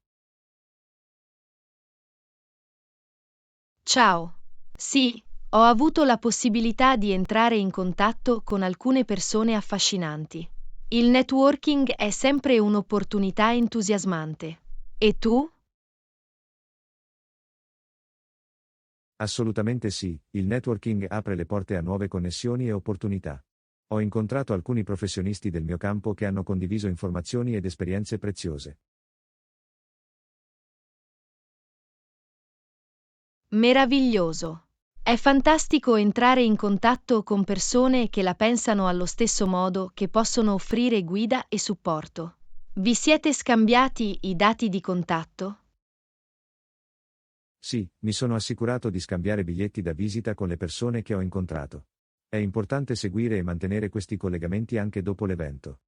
Ciao. Sì, ho avuto la possibilità di entrare in contatto con alcune persone affascinanti. Il networking è sempre un'opportunità entusiasmante. E tu? Assolutamente sì, il networking apre le porte a nuove connessioni e opportunità. Ho incontrato alcuni professionisti del mio campo che hanno condiviso informazioni ed esperienze preziose. Meraviglioso. È fantastico entrare in contatto con persone che la pensano allo stesso modo, che possono offrire guida e supporto. Vi siete scambiati i dati di contatto? Sì, mi sono assicurato di scambiare biglietti da visita con le persone che ho incontrato. È importante seguire e mantenere questi collegamenti anche dopo l'evento.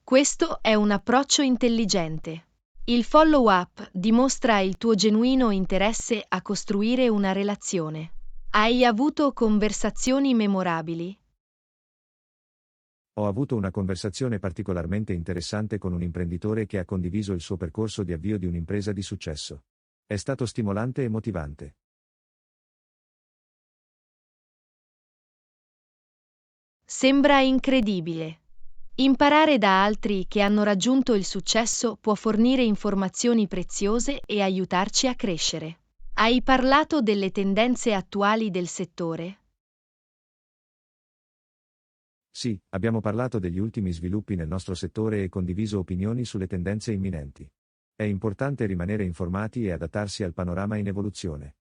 Questo è un approccio intelligente. Il follow-up dimostra il tuo genuino interesse a costruire una relazione. Hai avuto conversazioni memorabili? Ho avuto una conversazione particolarmente interessante con un imprenditore che ha condiviso il suo percorso di avvio di un'impresa di successo. È stato stimolante e motivante. Sembra incredibile. Imparare da altri che hanno raggiunto il successo può fornire informazioni preziose e aiutarci a crescere. Hai parlato delle tendenze attuali del settore? Sì, abbiamo parlato degli ultimi sviluppi nel nostro settore e condiviso opinioni sulle tendenze imminenti. È importante rimanere informati e adattarsi al panorama in evoluzione.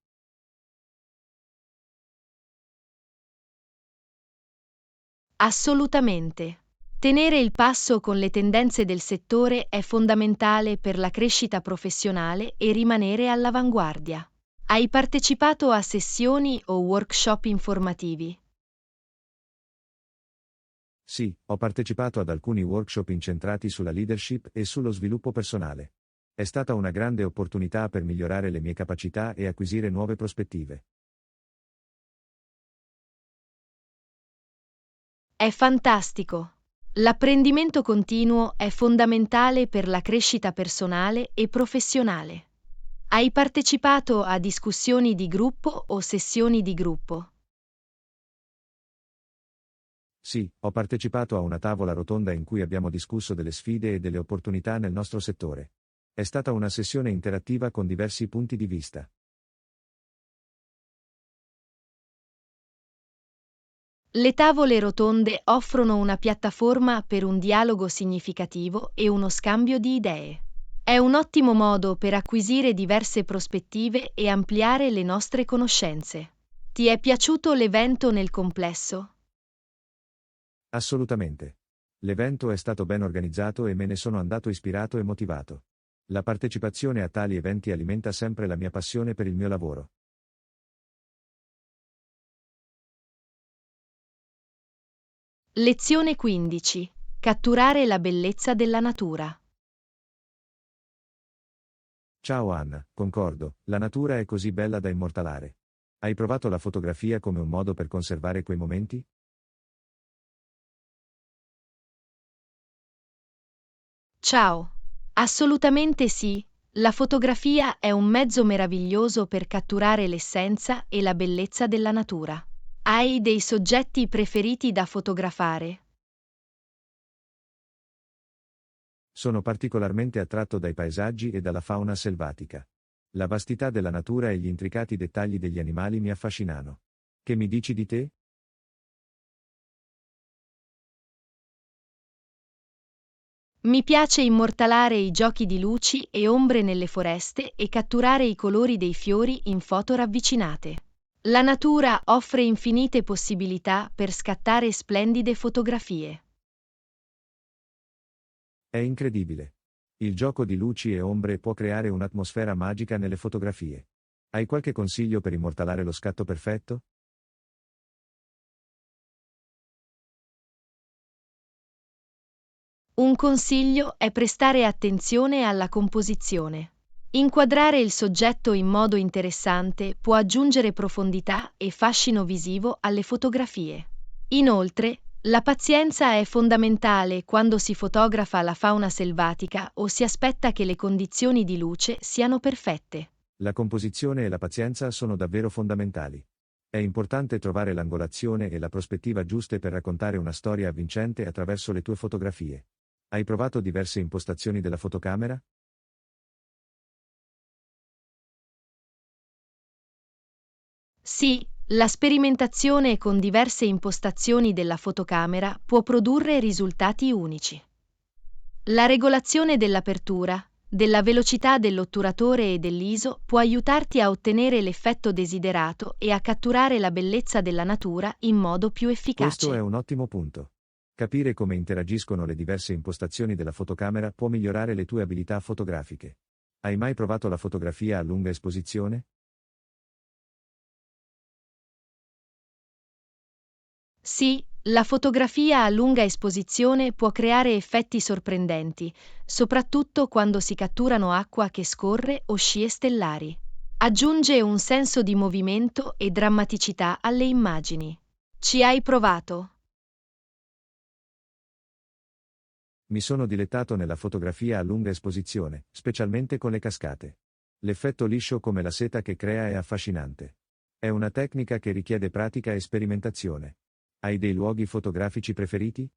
Assolutamente. Tenere il passo con le tendenze del settore è fondamentale per la crescita professionale e rimanere all'avanguardia. Hai partecipato a sessioni o workshop informativi? Sì, ho partecipato ad alcuni workshop incentrati sulla leadership e sullo sviluppo personale. È stata una grande opportunità per migliorare le mie capacità e acquisire nuove prospettive. È fantastico. L'apprendimento continuo è fondamentale per la crescita personale e professionale. Hai partecipato a discussioni di gruppo o sessioni di gruppo? Sì, ho partecipato a una tavola rotonda in cui abbiamo discusso delle sfide e delle opportunità nel nostro settore. È stata una sessione interattiva con diversi punti di vista. Le tavole rotonde offrono una piattaforma per un dialogo significativo e uno scambio di idee. È un ottimo modo per acquisire diverse prospettive e ampliare le nostre conoscenze. Ti è piaciuto l'evento nel complesso? Assolutamente. L'evento è stato ben organizzato e me ne sono andato ispirato e motivato. La partecipazione a tali eventi alimenta sempre la mia passione per il mio lavoro. Lezione 15. Catturare la bellezza della natura. Ciao Anna, concordo, la natura è così bella da immortalare. Hai provato la fotografia come un modo per conservare quei momenti? Ciao. Assolutamente sì. La fotografia è un mezzo meraviglioso per catturare l'essenza e la bellezza della natura. Hai dei soggetti preferiti da fotografare? Sono particolarmente attratto dai paesaggi e dalla fauna selvatica. La vastità della natura e gli intricati dettagli degli animali mi affascinano. Che mi dici di te? Mi piace immortalare i giochi di luci e ombre nelle foreste e catturare i colori dei fiori in foto ravvicinate. La natura offre infinite possibilità per scattare splendide fotografie. È incredibile. Il gioco di luci e ombre può creare un'atmosfera magica nelle fotografie. Hai qualche consiglio per immortalare lo scatto perfetto? Un consiglio è prestare attenzione alla composizione. Inquadrare il soggetto in modo interessante può aggiungere profondità e fascino visivo alle fotografie. Inoltre, la pazienza è fondamentale quando si fotografa la fauna selvatica o si aspetta che le condizioni di luce siano perfette. La composizione e la pazienza sono davvero fondamentali. È importante trovare l'angolazione e la prospettiva giuste per raccontare una storia avvincente attraverso le tue fotografie. Hai provato diverse impostazioni della fotocamera? Sì, la sperimentazione con diverse impostazioni della fotocamera può produrre risultati unici. La regolazione dell'apertura, della velocità dell'otturatore e dell'ISO può aiutarti a ottenere l'effetto desiderato e a catturare la bellezza della natura in modo più Questo è efficace. un ottimo punto. Capire come interagiscono le diverse impostazioni della fotocamera può migliorare le tue abilità fotografiche. Hai mai provato la fotografia a lunga esposizione? Sì, la fotografia a lunga esposizione può creare effetti sorprendenti, soprattutto quando si catturano acqua che scorre o scie stellari. Aggiunge un senso di movimento e drammaticità alle immagini. Ci hai provato? Mi sono dilettato nella fotografia a lunga esposizione, specialmente con le cascate. L'effetto liscio come la seta che crea è affascinante. È una tecnica che richiede pratica e sperimentazione. Hai dei luoghi fotografici preferiti?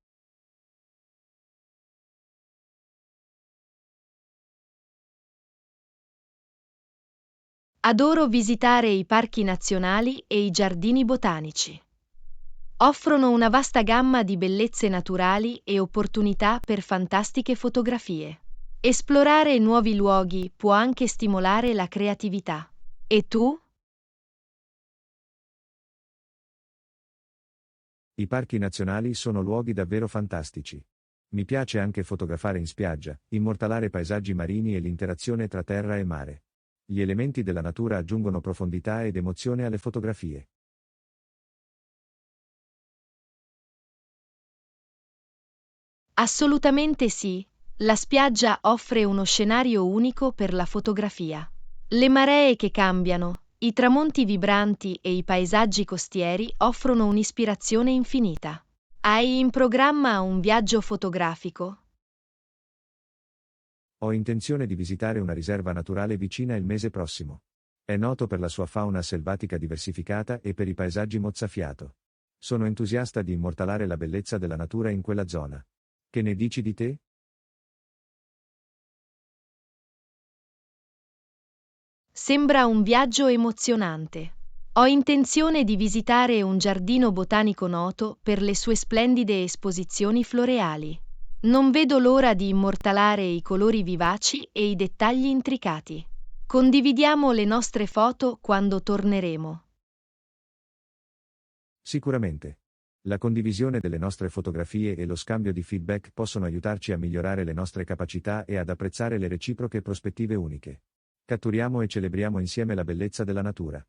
Adoro visitare i parchi nazionali e i giardini botanici. Offrono una vasta gamma di bellezze naturali e opportunità per fantastiche fotografie. Esplorare nuovi luoghi può anche stimolare la creatività. E tu? I parchi nazionali sono luoghi davvero fantastici. Mi piace anche fotografare in spiaggia, immortalare paesaggi marini e l'interazione tra terra e mare. Gli elementi della natura aggiungono profondità ed emozione alle fotografie. Assolutamente sì, la spiaggia offre uno scenario unico per la fotografia. Le maree che cambiano, i tramonti vibranti e i paesaggi costieri offrono un'ispirazione infinita. Hai in programma un viaggio fotografico? Ho intenzione di visitare una riserva naturale vicina il mese prossimo. È noto per la sua fauna selvatica diversificata e per i paesaggi mozzafiato. Sono entusiasta di immortalare la bellezza della natura in quella zona. Che ne dici di te? Sembra un viaggio emozionante. Ho intenzione di visitare un giardino botanico noto per le sue splendide esposizioni floreali. Non vedo l'ora di immortalare i colori vivaci e i dettagli intricati. Condividiamo le nostre foto quando torneremo. Sicuramente. La condivisione delle nostre fotografie e lo scambio di feedback possono aiutarci a migliorare le nostre capacità e ad apprezzare le reciproche prospettive uniche. Catturiamo e celebriamo insieme la bellezza della natura.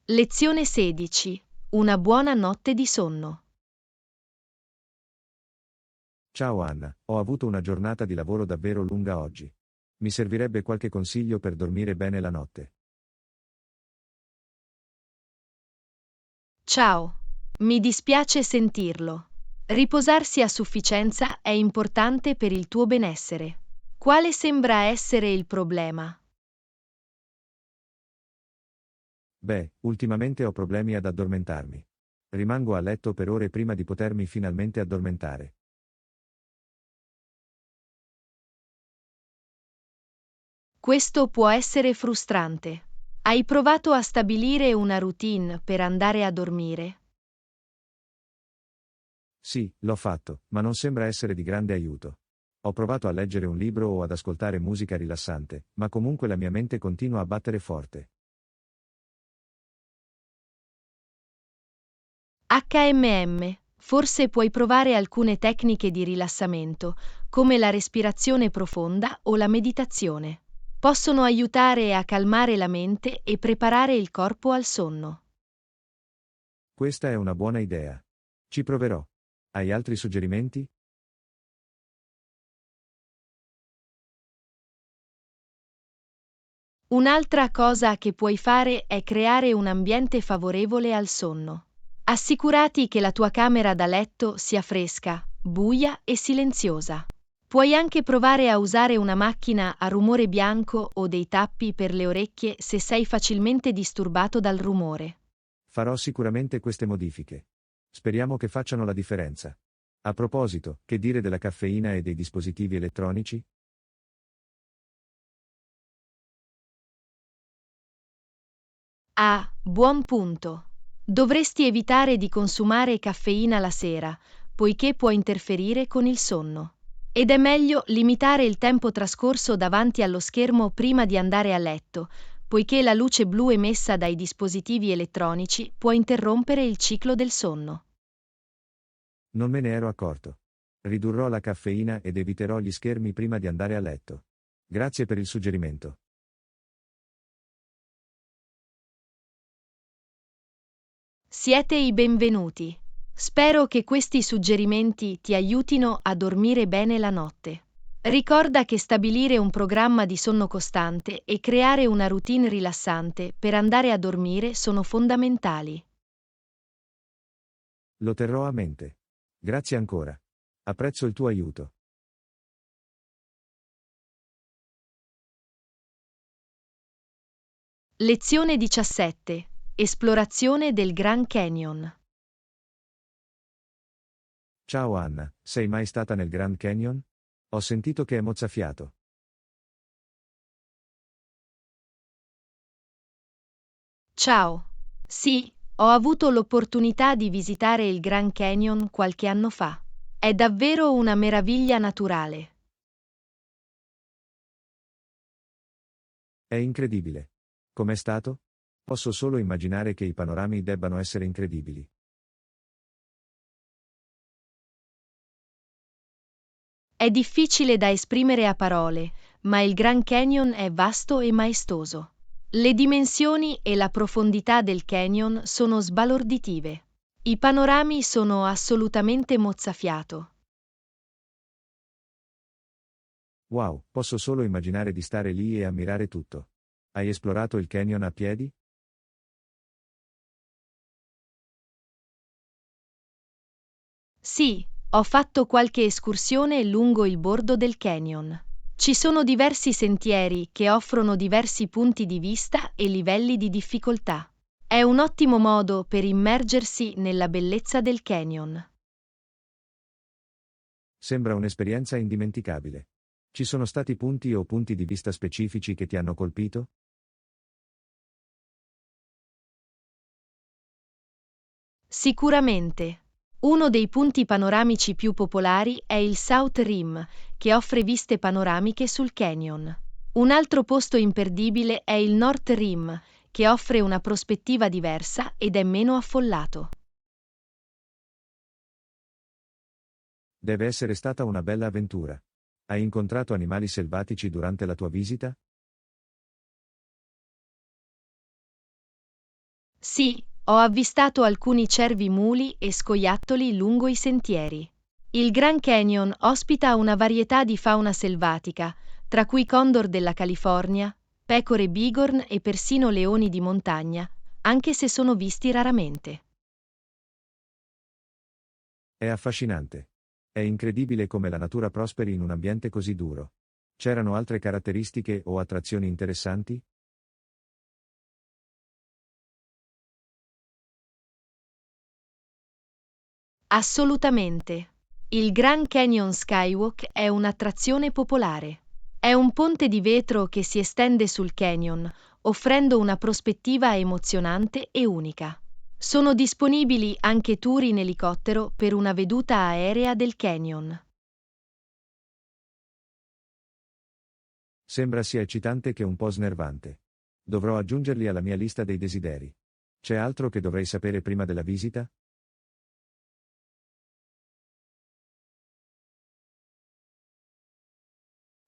Lezione 16. Una buona notte di sonno. Ciao Anna, ho avuto una giornata di lavoro davvero lunga oggi. Mi servirebbe qualche consiglio per dormire bene la notte. Ciao. Mi dispiace sentirlo. Riposarsi a sufficienza è importante per il tuo benessere. Quale sembra essere il problema? Beh, ultimamente ho problemi ad addormentarmi. Rimango a letto per ore prima di potermi finalmente addormentare. Questo può essere frustrante. Hai provato a stabilire una routine per andare a dormire? Sì, l'ho fatto, ma non sembra essere di grande aiuto. Ho provato a leggere un libro o ad ascoltare musica rilassante, ma comunque la mia mente continua a battere forte. HMM. Forse puoi provare alcune tecniche di rilassamento, come la respirazione profonda o la meditazione. Possono aiutare a calmare la mente e preparare il corpo al sonno. Questa è una buona idea. Ci proverò. Hai altri suggerimenti? Un'altra cosa che puoi fare è creare un ambiente favorevole al sonno. Assicurati che la tua camera da letto sia fresca, buia e silenziosa. Puoi anche provare a usare una macchina a rumore bianco o dei tappi per le orecchie se sei facilmente disturbato dal rumore. Farò sicuramente queste modifiche. Speriamo che facciano la differenza. A proposito, che dire della caffeina e dei dispositivi elettronici? Ah, buon punto. Dovresti evitare di consumare caffeina la sera, poiché può interferire con il sonno. Ed è meglio limitare il tempo trascorso davanti allo schermo prima di andare a letto, poiché la luce blu emessa dai dispositivi elettronici può interrompere il ciclo del sonno. Non me ne ero accorto. Ridurrò la caffeina ed eviterò gli schermi prima di andare a letto. Grazie per il suggerimento. Siete i benvenuti. Spero che questi suggerimenti ti aiutino a dormire bene la notte. Ricorda che stabilire un programma di sonno costante e creare una routine rilassante per andare a dormire sono fondamentali. Lo terrò a mente. Grazie ancora. Apprezzo il tuo aiuto. Lezione 17. Esplorazione del Grand Canyon. Ciao Anna, sei mai stata nel Grand Canyon? Ho sentito che è mozzafiato. Ciao. Sì, ho avuto l'opportunità di visitare il Grand Canyon qualche anno fa. È davvero una meraviglia naturale. È incredibile. Com'è stato? Posso solo immaginare che i panorami debbano essere incredibili. È difficile da esprimere a parole, ma il Grand Canyon è vasto e maestoso. Le dimensioni e la profondità del canyon sono sbalorditive. I panorami sono assolutamente mozzafiato. Wow, posso solo immaginare di stare lì e ammirare tutto. Hai esplorato il canyon a piedi? Sì, ho fatto qualche escursione lungo il bordo del canyon. Ci sono diversi sentieri che offrono diversi punti di vista e livelli di difficoltà. È un ottimo modo per immergersi nella bellezza del canyon. Sembra un'esperienza indimenticabile. Ci sono stati punti o punti di vista specifici che ti hanno colpito? Sicuramente. Uno dei punti panoramici più popolari è il South Rim, che offre viste panoramiche sul canyon. Un altro posto imperdibile è il North Rim, che offre una prospettiva diversa ed è meno affollato. Deve essere stata una bella avventura. Hai incontrato animali selvatici durante la tua visita? Sì, ho avvistato alcuni cervi muli e scoiattoli lungo i sentieri. Il Grand Canyon ospita una varietà di fauna selvatica, tra cui condor della California, pecore bighorn e persino leoni di montagna, anche se sono visti raramente. È affascinante. È incredibile come la natura prosperi in un ambiente così duro. C'erano altre caratteristiche o attrazioni interessanti? Assolutamente. Il Grand Canyon Skywalk è un'attrazione popolare. È un ponte di vetro che si estende sul canyon, offrendo una prospettiva emozionante e unica. Sono disponibili anche tour in elicottero per una veduta aerea del canyon. Sembra sia eccitante che un po' snervante. Dovrò aggiungerli alla mia lista dei desideri. C'è altro che dovrei sapere prima della visita?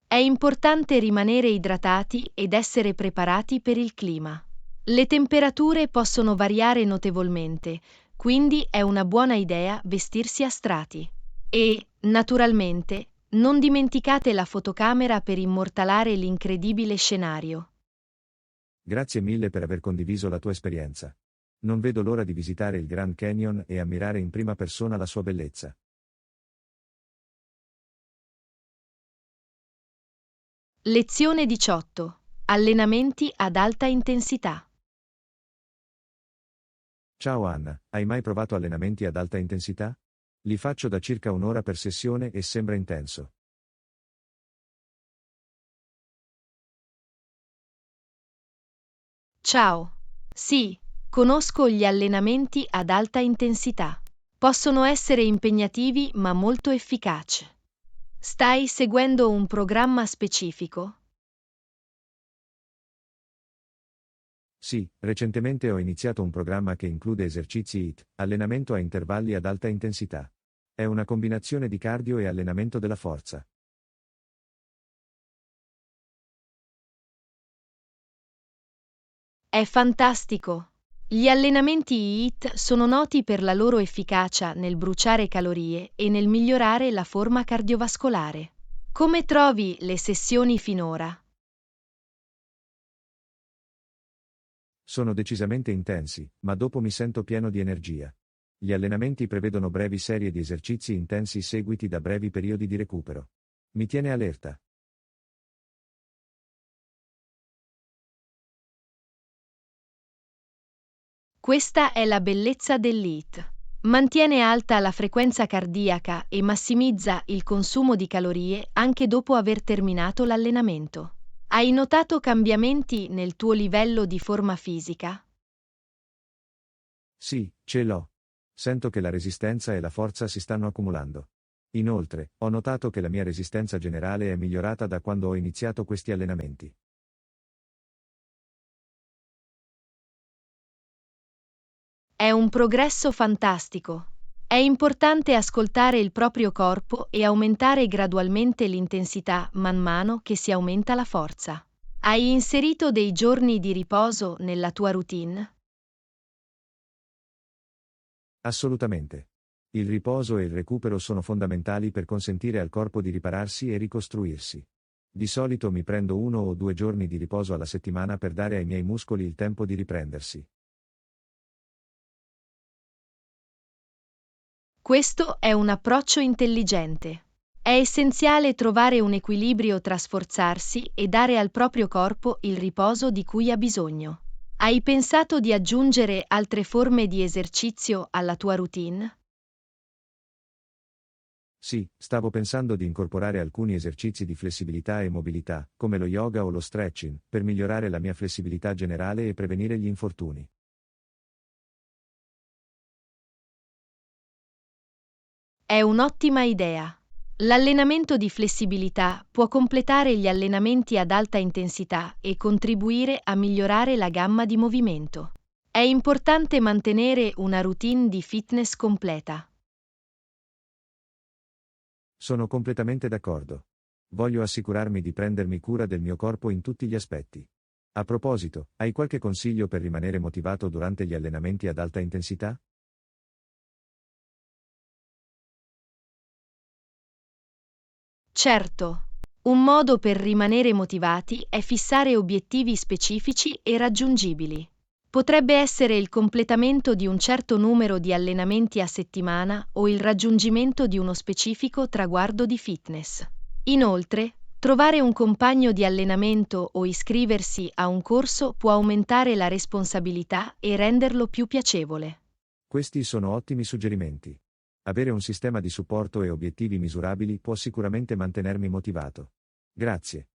È importante rimanere idratati ed essere preparati per il clima. Le temperature possono variare notevolmente, quindi è una buona idea vestirsi a strati. E, naturalmente, non dimenticate la fotocamera per immortalare l'incredibile scenario. Grazie mille per aver condiviso la tua esperienza. Non vedo l'ora di visitare il Grand Canyon e ammirare in prima persona la sua bellezza. Lezione 18. Allenamenti ad alta intensità. Ciao Anna, hai mai provato allenamenti ad alta intensità? Li faccio da circa un'ora per sessione e sembra intenso. Ciao. Sì, conosco gli allenamenti ad alta intensità. Possono essere impegnativi ma molto efficaci. Stai seguendo un programma specifico? Sì, recentemente ho iniziato un programma che include esercizi HIIT, allenamento a intervalli ad alta intensità. È una combinazione di cardio e allenamento della forza. È fantastico! Gli allenamenti HIIT sono noti per la loro efficacia nel bruciare calorie e nel migliorare la forma cardiovascolare. Come trovi le sessioni finora? Sono decisamente intensi, ma dopo mi sento pieno di energia. Gli allenamenti prevedono brevi serie di esercizi intensi seguiti da brevi periodi di recupero. Mi tiene allerta. Questa è la bellezza dell'HIIT. Mantiene alta la frequenza cardiaca e massimizza il consumo di calorie anche dopo aver terminato l'allenamento. Hai notato cambiamenti nel tuo livello di forma fisica? Sì, ce l'ho. Sento che la resistenza e la forza si stanno accumulando. Inoltre, ho notato che la mia resistenza generale è migliorata da quando ho iniziato questi allenamenti. È un progresso fantastico. È importante ascoltare il proprio corpo e aumentare gradualmente l'intensità man mano che si aumenta la forza. Hai inserito dei giorni di riposo nella tua routine? Assolutamente. Il riposo e il recupero sono fondamentali per consentire al corpo di ripararsi e ricostruirsi. Di solito mi prendo 1 o 2 giorni di riposo alla settimana per dare ai miei muscoli il tempo di riprendersi. Questo è un approccio intelligente. È essenziale trovare un equilibrio tra sforzarsi e dare al proprio corpo il riposo di cui ha bisogno. Hai pensato di aggiungere altre forme di esercizio alla tua routine? Sì, stavo pensando di incorporare alcuni esercizi di flessibilità e mobilità, come lo yoga o lo stretching, per migliorare la mia flessibilità generale e prevenire gli infortuni. È un'ottima idea. L'allenamento di flessibilità può completare gli allenamenti ad alta intensità e contribuire a migliorare la gamma di movimento. È importante mantenere una routine di fitness completa. Sono completamente d'accordo. Voglio assicurarmi di prendermi cura del mio corpo in tutti gli aspetti. A proposito, hai qualche consiglio per rimanere motivato durante gli allenamenti ad alta intensità? Certo, un modo per rimanere motivati è fissare obiettivi specifici e raggiungibili. Potrebbe essere il completamento di un certo numero di allenamenti a settimana o il raggiungimento di uno specifico traguardo di fitness. Inoltre, trovare un compagno di allenamento o iscriversi a un corso può aumentare la responsabilità e renderlo più piacevole. Questi sono ottimi suggerimenti. Avere un sistema di supporto e obiettivi misurabili può sicuramente mantenermi motivato. Grazie.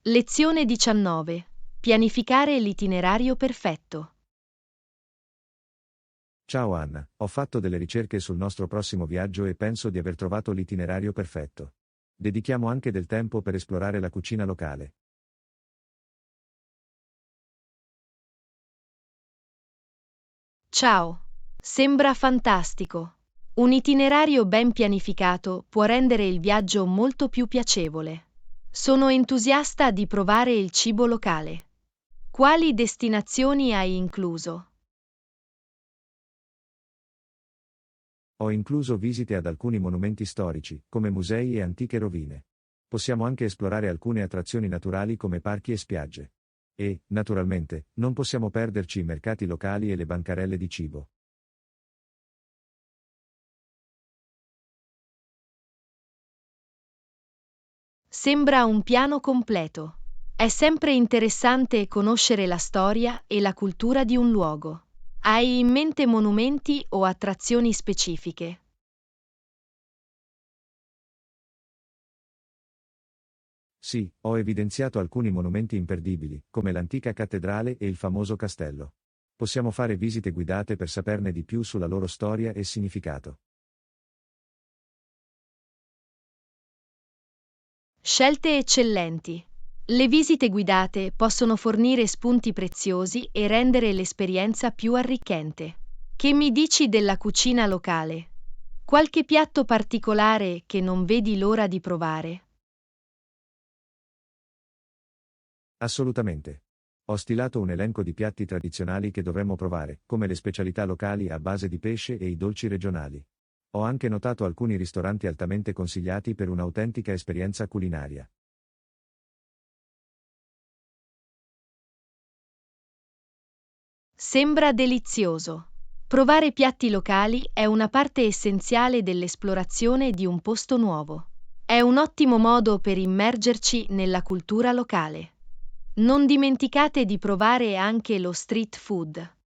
Lezione 19. Pianificare l'itinerario perfetto. Ciao Anna, ho fatto delle ricerche sul nostro prossimo viaggio e penso di aver trovato l'itinerario perfetto. Dedichiamo anche del tempo per esplorare la cucina locale. Ciao. Sembra fantastico. Un itinerario ben pianificato può rendere il viaggio molto più piacevole. Sono entusiasta di provare il cibo locale. Quali destinazioni hai incluso? Ho incluso visite ad alcuni monumenti storici, come musei e antiche rovine. Possiamo anche esplorare alcune attrazioni naturali come parchi e spiagge. E, naturalmente, non possiamo perderci i mercati locali e le bancarelle di cibo. Sembra un piano completo. È sempre interessante conoscere la storia e la cultura di un luogo. Hai in mente monumenti o attrazioni specifiche? Sì, ho evidenziato alcuni monumenti imperdibili, come l'antica cattedrale e il famoso castello. Possiamo fare visite guidate per saperne di più sulla loro storia e significato. Scelte eccellenti. Le visite guidate possono fornire spunti preziosi e rendere l'esperienza più arricchente. Che mi dici della cucina locale? Qualche piatto particolare che non vedi l'ora di provare? Assolutamente. Ho stilato un elenco di piatti tradizionali che dovremmo provare, come le specialità locali a base di pesce e i dolci regionali. Ho anche notato alcuni ristoranti altamente consigliati per un'autentica esperienza culinaria. Sembra delizioso. Provare piatti locali è una parte essenziale dell'esplorazione di un posto nuovo. È un ottimo modo per immergerci nella cultura locale. Non dimenticate di provare anche lo street food.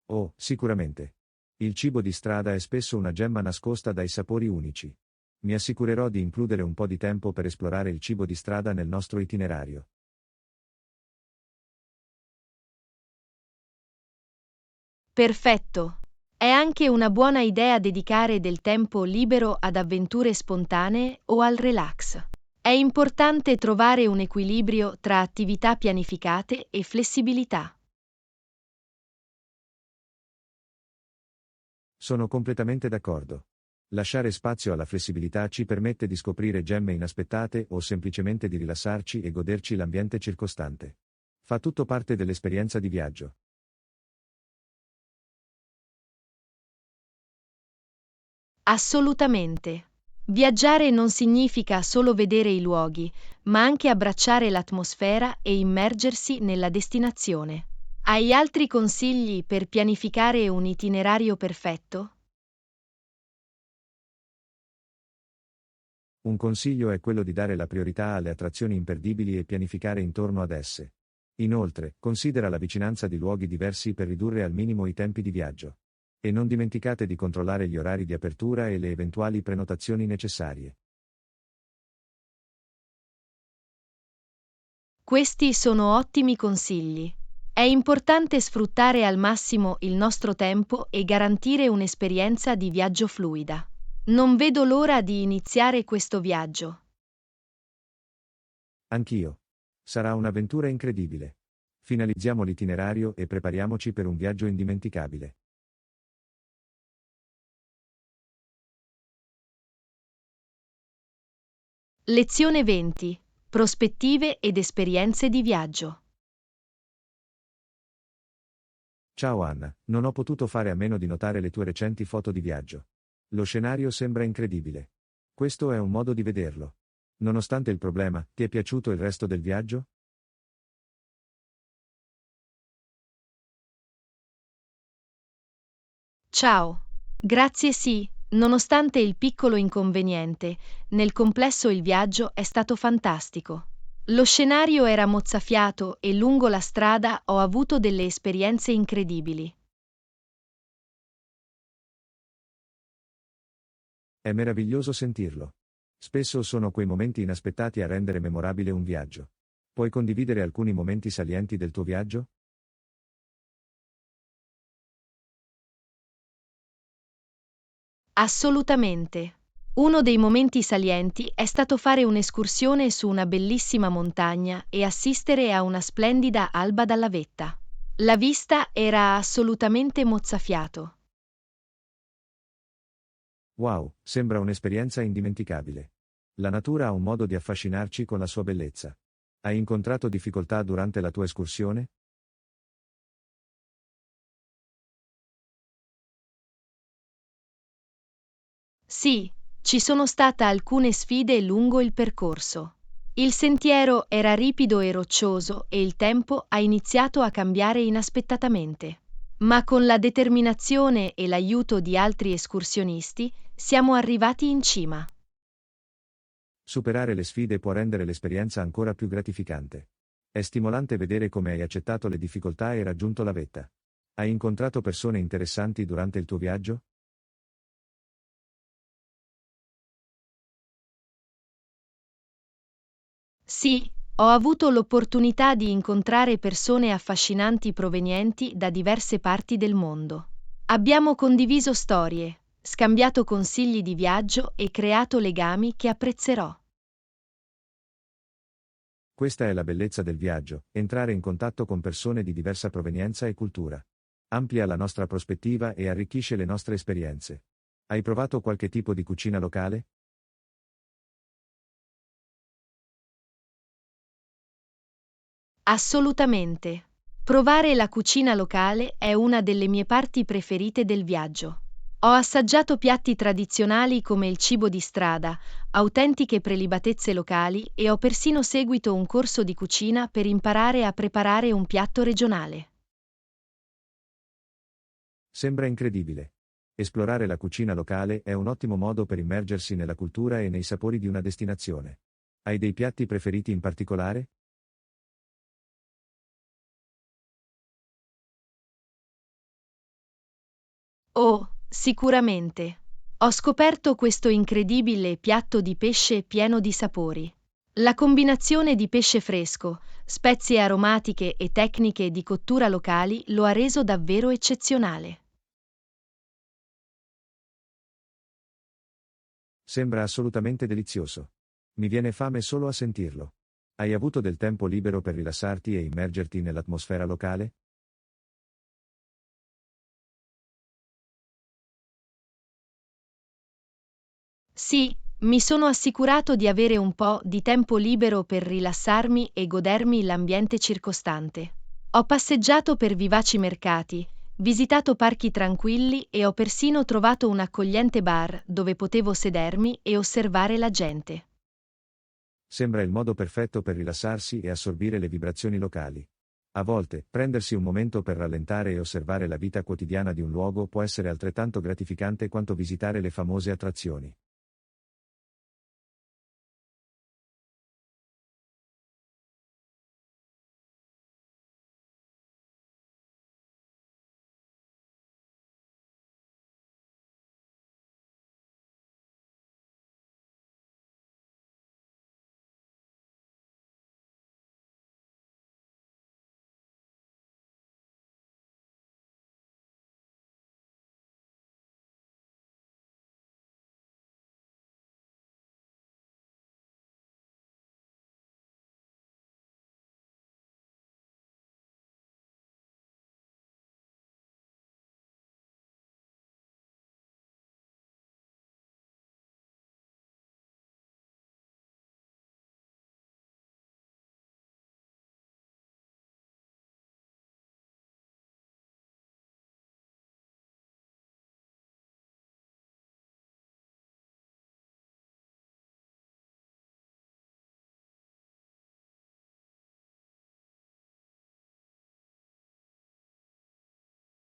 Oh, sicuramente. Il cibo di strada è spesso una gemma nascosta dai sapori unici. Mi assicurerò di includere un po' di tempo per esplorare il cibo di strada nel nostro itinerario. Perfetto. È anche una buona idea dedicare del tempo libero ad avventure spontanee o al relax. È importante trovare un equilibrio tra attività pianificate e flessibilità. Sono completamente d'accordo. Lasciare spazio alla flessibilità ci permette di scoprire gemme inaspettate o semplicemente di rilassarci e goderci l'ambiente circostante. Fa tutto parte dell'esperienza di viaggio. Assolutamente. Viaggiare non significa solo vedere i luoghi, ma anche abbracciare l'atmosfera e immergersi nella destinazione. Hai altri consigli per pianificare un itinerario perfetto? Un consiglio è quello di dare la priorità alle attrazioni imperdibili e pianificare intorno ad esse. Inoltre, considera la vicinanza di luoghi diversi per ridurre al minimo i tempi di viaggio. E non dimenticate di controllare gli orari di apertura e le eventuali prenotazioni necessarie. Questi sono ottimi consigli. È importante sfruttare al massimo il nostro tempo e garantire un'esperienza di viaggio fluida. Non vedo l'ora di iniziare questo viaggio. Anch'io. Sarà un'avventura incredibile. Finalizziamo l'itinerario e prepariamoci per un viaggio indimenticabile. Lezione 20. Prospettive ed esperienze di viaggio. Ciao Anna, non ho potuto fare a meno di notare le tue recenti foto di viaggio. Lo scenario sembra incredibile. Questo è un modo di vederlo. Nonostante il problema, ti è piaciuto il resto del viaggio? Ciao. Grazie sì, nonostante il piccolo inconveniente, nel complesso il viaggio è stato fantastico. Lo scenario era mozzafiato e lungo la strada ho avuto delle esperienze incredibili. È meraviglioso sentirlo. Spesso sono quei momenti inaspettati a rendere memorabile un viaggio. Puoi condividere alcuni momenti salienti del tuo viaggio? Assolutamente. Uno dei momenti salienti è stato fare un'escursione su una bellissima montagna e assistere a una splendida alba dalla vetta. La vista era assolutamente mozzafiato. Wow, sembra un'esperienza indimenticabile. La natura ha un modo di affascinarci con la sua bellezza. Hai incontrato difficoltà durante la tua escursione? Sì, ci sono state alcune sfide lungo il percorso. Il sentiero era ripido e roccioso e il tempo ha iniziato a cambiare inaspettatamente. Ma con la determinazione e l'aiuto di altri escursionisti siamo arrivati in cima. Superare le sfide può rendere l'esperienza ancora più gratificante. È stimolante vedere come hai accettato le difficoltà e raggiunto la vetta. Hai incontrato persone interessanti durante il tuo viaggio? Sì, ho avuto l'opportunità di incontrare persone affascinanti provenienti da diverse parti del mondo. Abbiamo condiviso storie, scambiato consigli di viaggio e creato legami che apprezzerò. Questa è la bellezza del viaggio, entrare in contatto con persone di diversa provenienza e cultura. Amplia la nostra prospettiva e arricchisce le nostre esperienze. Hai provato qualche tipo di cucina locale? Assolutamente. Provare la cucina locale è una delle mie parti preferite del viaggio. Ho assaggiato piatti tradizionali come il cibo di strada, autentiche prelibatezze locali e ho persino seguito un corso di cucina per imparare a preparare un piatto regionale. Sembra incredibile. Esplorare la cucina locale è un ottimo modo per immergersi nella cultura e nei sapori di una destinazione. Hai dei piatti preferiti in particolare? Oh, sicuramente. Ho scoperto questo incredibile piatto di pesce pieno di sapori. La combinazione di pesce fresco, spezie aromatiche e tecniche di cottura locali lo ha reso davvero eccezionale. Sembra assolutamente delizioso. Mi viene fame solo a sentirlo. Hai avuto del tempo libero per rilassarti e immergerti nell'atmosfera locale? Sì, mi sono assicurato di avere un po' di tempo libero per rilassarmi e godermi l'ambiente circostante. Ho passeggiato per vivaci mercati, visitato parchi tranquilli e ho persino trovato un accogliente bar dove potevo sedermi e osservare la gente. Sembra il modo perfetto per rilassarsi e assorbire le vibrazioni locali. A volte, prendersi un momento per rallentare e osservare la vita quotidiana di un luogo può essere altrettanto gratificante quanto visitare le famose attrazioni.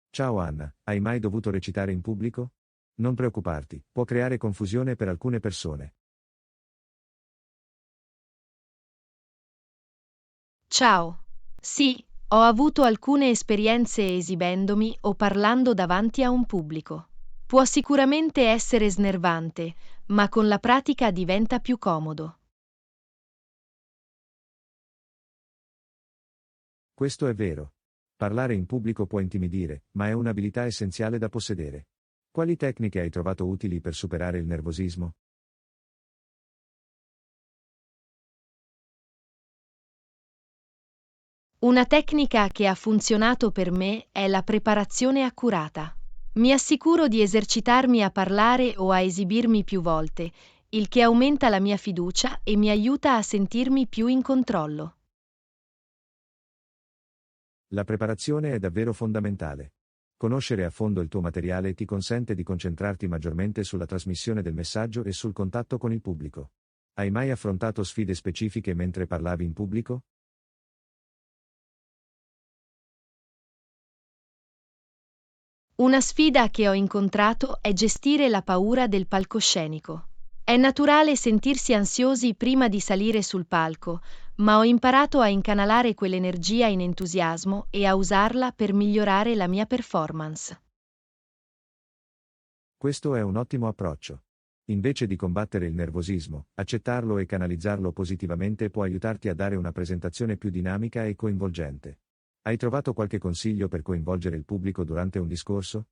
Ciao Anna, hai mai dovuto recitare in pubblico? Non preoccuparti, può creare confusione per alcune persone. Ciao. Sì, ho avuto alcune esperienze esibendomi o parlando davanti a un pubblico. Può sicuramente essere snervante, ma con la pratica diventa più comodo. Questo è vero. Parlare in pubblico può intimidire, ma è un'abilità essenziale da possedere. Quali tecniche hai trovato utili per superare il nervosismo? Una tecnica che ha funzionato per me è la preparazione accurata. Mi assicuro di esercitarmi a parlare o a esibirmi più volte, il che aumenta la mia fiducia e mi aiuta a sentirmi più in controllo. La preparazione è davvero fondamentale. Conoscere a fondo il tuo materiale ti consente di concentrarti maggiormente sulla trasmissione del messaggio e sul contatto con il pubblico. Hai mai affrontato sfide specifiche mentre parlavi in pubblico? Una sfida che ho incontrato è gestire la paura del palcoscenico. È naturale sentirsi ansiosi prima di salire sul palco, ma ho imparato a incanalare quell'energia in entusiasmo e a usarla per migliorare la mia performance. Questo è un ottimo approccio. Invece di combattere il nervosismo, accettarlo e canalizzarlo positivamente può aiutarti a dare una presentazione più dinamica e coinvolgente. Hai trovato qualche consiglio per coinvolgere il pubblico durante un discorso?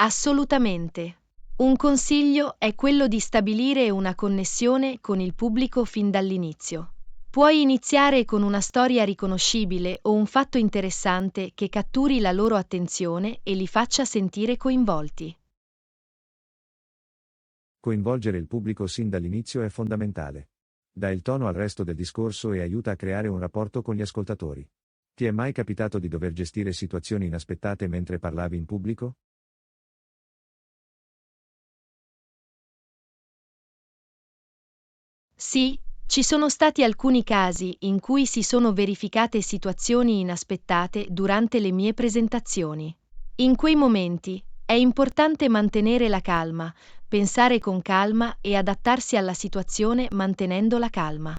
Assolutamente. Un consiglio è quello di stabilire una connessione con il pubblico fin dall'inizio. Puoi iniziare con una storia riconoscibile o un fatto interessante che catturi la loro attenzione e li faccia sentire coinvolti. Coinvolgere il pubblico sin dall'inizio è fondamentale. Dà il tono al resto del discorso e aiuta a creare un rapporto con gli ascoltatori. Ti è mai capitato di dover gestire situazioni inaspettate mentre parlavi in pubblico? Sì, ci sono stati alcuni casi in cui si sono verificate situazioni inaspettate durante le mie presentazioni. In quei momenti è importante mantenere la calma, pensare con calma e adattarsi alla situazione mantenendo la calma.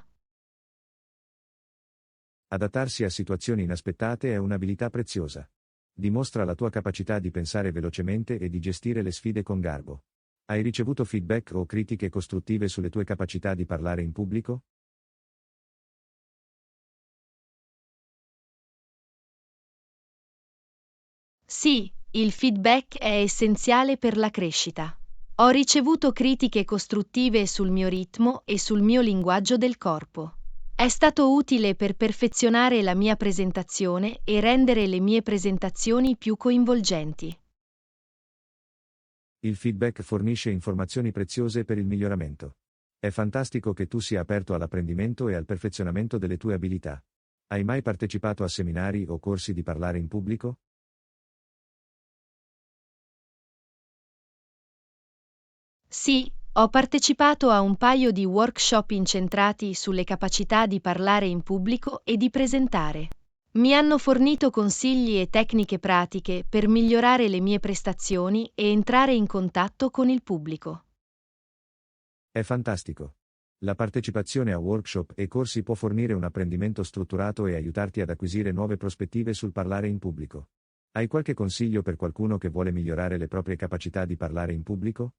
Adattarsi a situazioni inaspettate è un'abilità preziosa. Dimostra la tua capacità di pensare velocemente e di gestire le sfide con garbo. Hai ricevuto feedback o critiche costruttive sulle tue capacità di parlare in pubblico? Sì, il feedback è essenziale per la crescita. Ho ricevuto critiche costruttive sul mio ritmo e sul mio linguaggio del corpo. È stato utile per perfezionare la mia presentazione e rendere le mie presentazioni più coinvolgenti. Il feedback fornisce informazioni preziose per il miglioramento. È fantastico che tu sia aperto all'apprendimento e al perfezionamento delle tue abilità. Hai mai partecipato a seminari o corsi di parlare in pubblico? Sì, ho partecipato a un paio di workshop incentrati sulle capacità di parlare in pubblico e di presentare. Mi hanno fornito consigli e tecniche pratiche per migliorare le mie prestazioni e entrare in contatto con il pubblico. È fantastico. La partecipazione a workshop e corsi può fornire un apprendimento strutturato e aiutarti ad acquisire nuove prospettive sul parlare in pubblico. Hai qualche consiglio per qualcuno che vuole migliorare le proprie capacità di parlare in pubblico?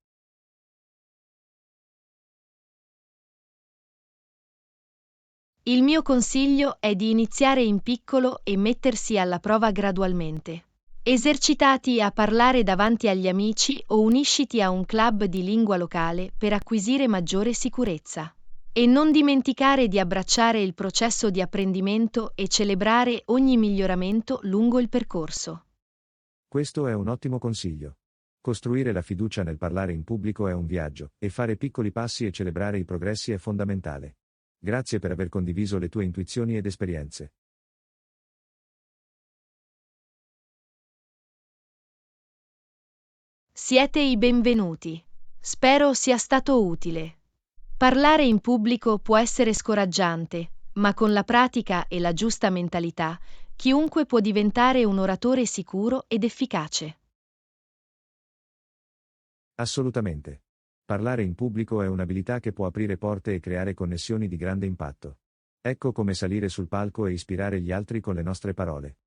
Il mio consiglio è di iniziare in piccolo e mettersi alla prova gradualmente. Esercitati a parlare davanti agli amici o unisciti a un club di lingua locale per acquisire maggiore sicurezza. E non dimenticare di abbracciare il processo di apprendimento e celebrare ogni miglioramento lungo il percorso. Questo è un ottimo consiglio. Costruire la fiducia nel parlare in pubblico è un viaggio, e fare piccoli passi e celebrare i progressi è fondamentale. Grazie per aver condiviso le tue intuizioni ed esperienze. Siete i benvenuti. Spero sia stato utile. Parlare in pubblico può essere scoraggiante, ma con la pratica e la giusta mentalità, chiunque può diventare un oratore sicuro ed efficace. Assolutamente. Parlare in pubblico è un'abilità che può aprire porte e creare connessioni di grande impatto. Ecco come salire sul palco e ispirare gli altri con le nostre parole.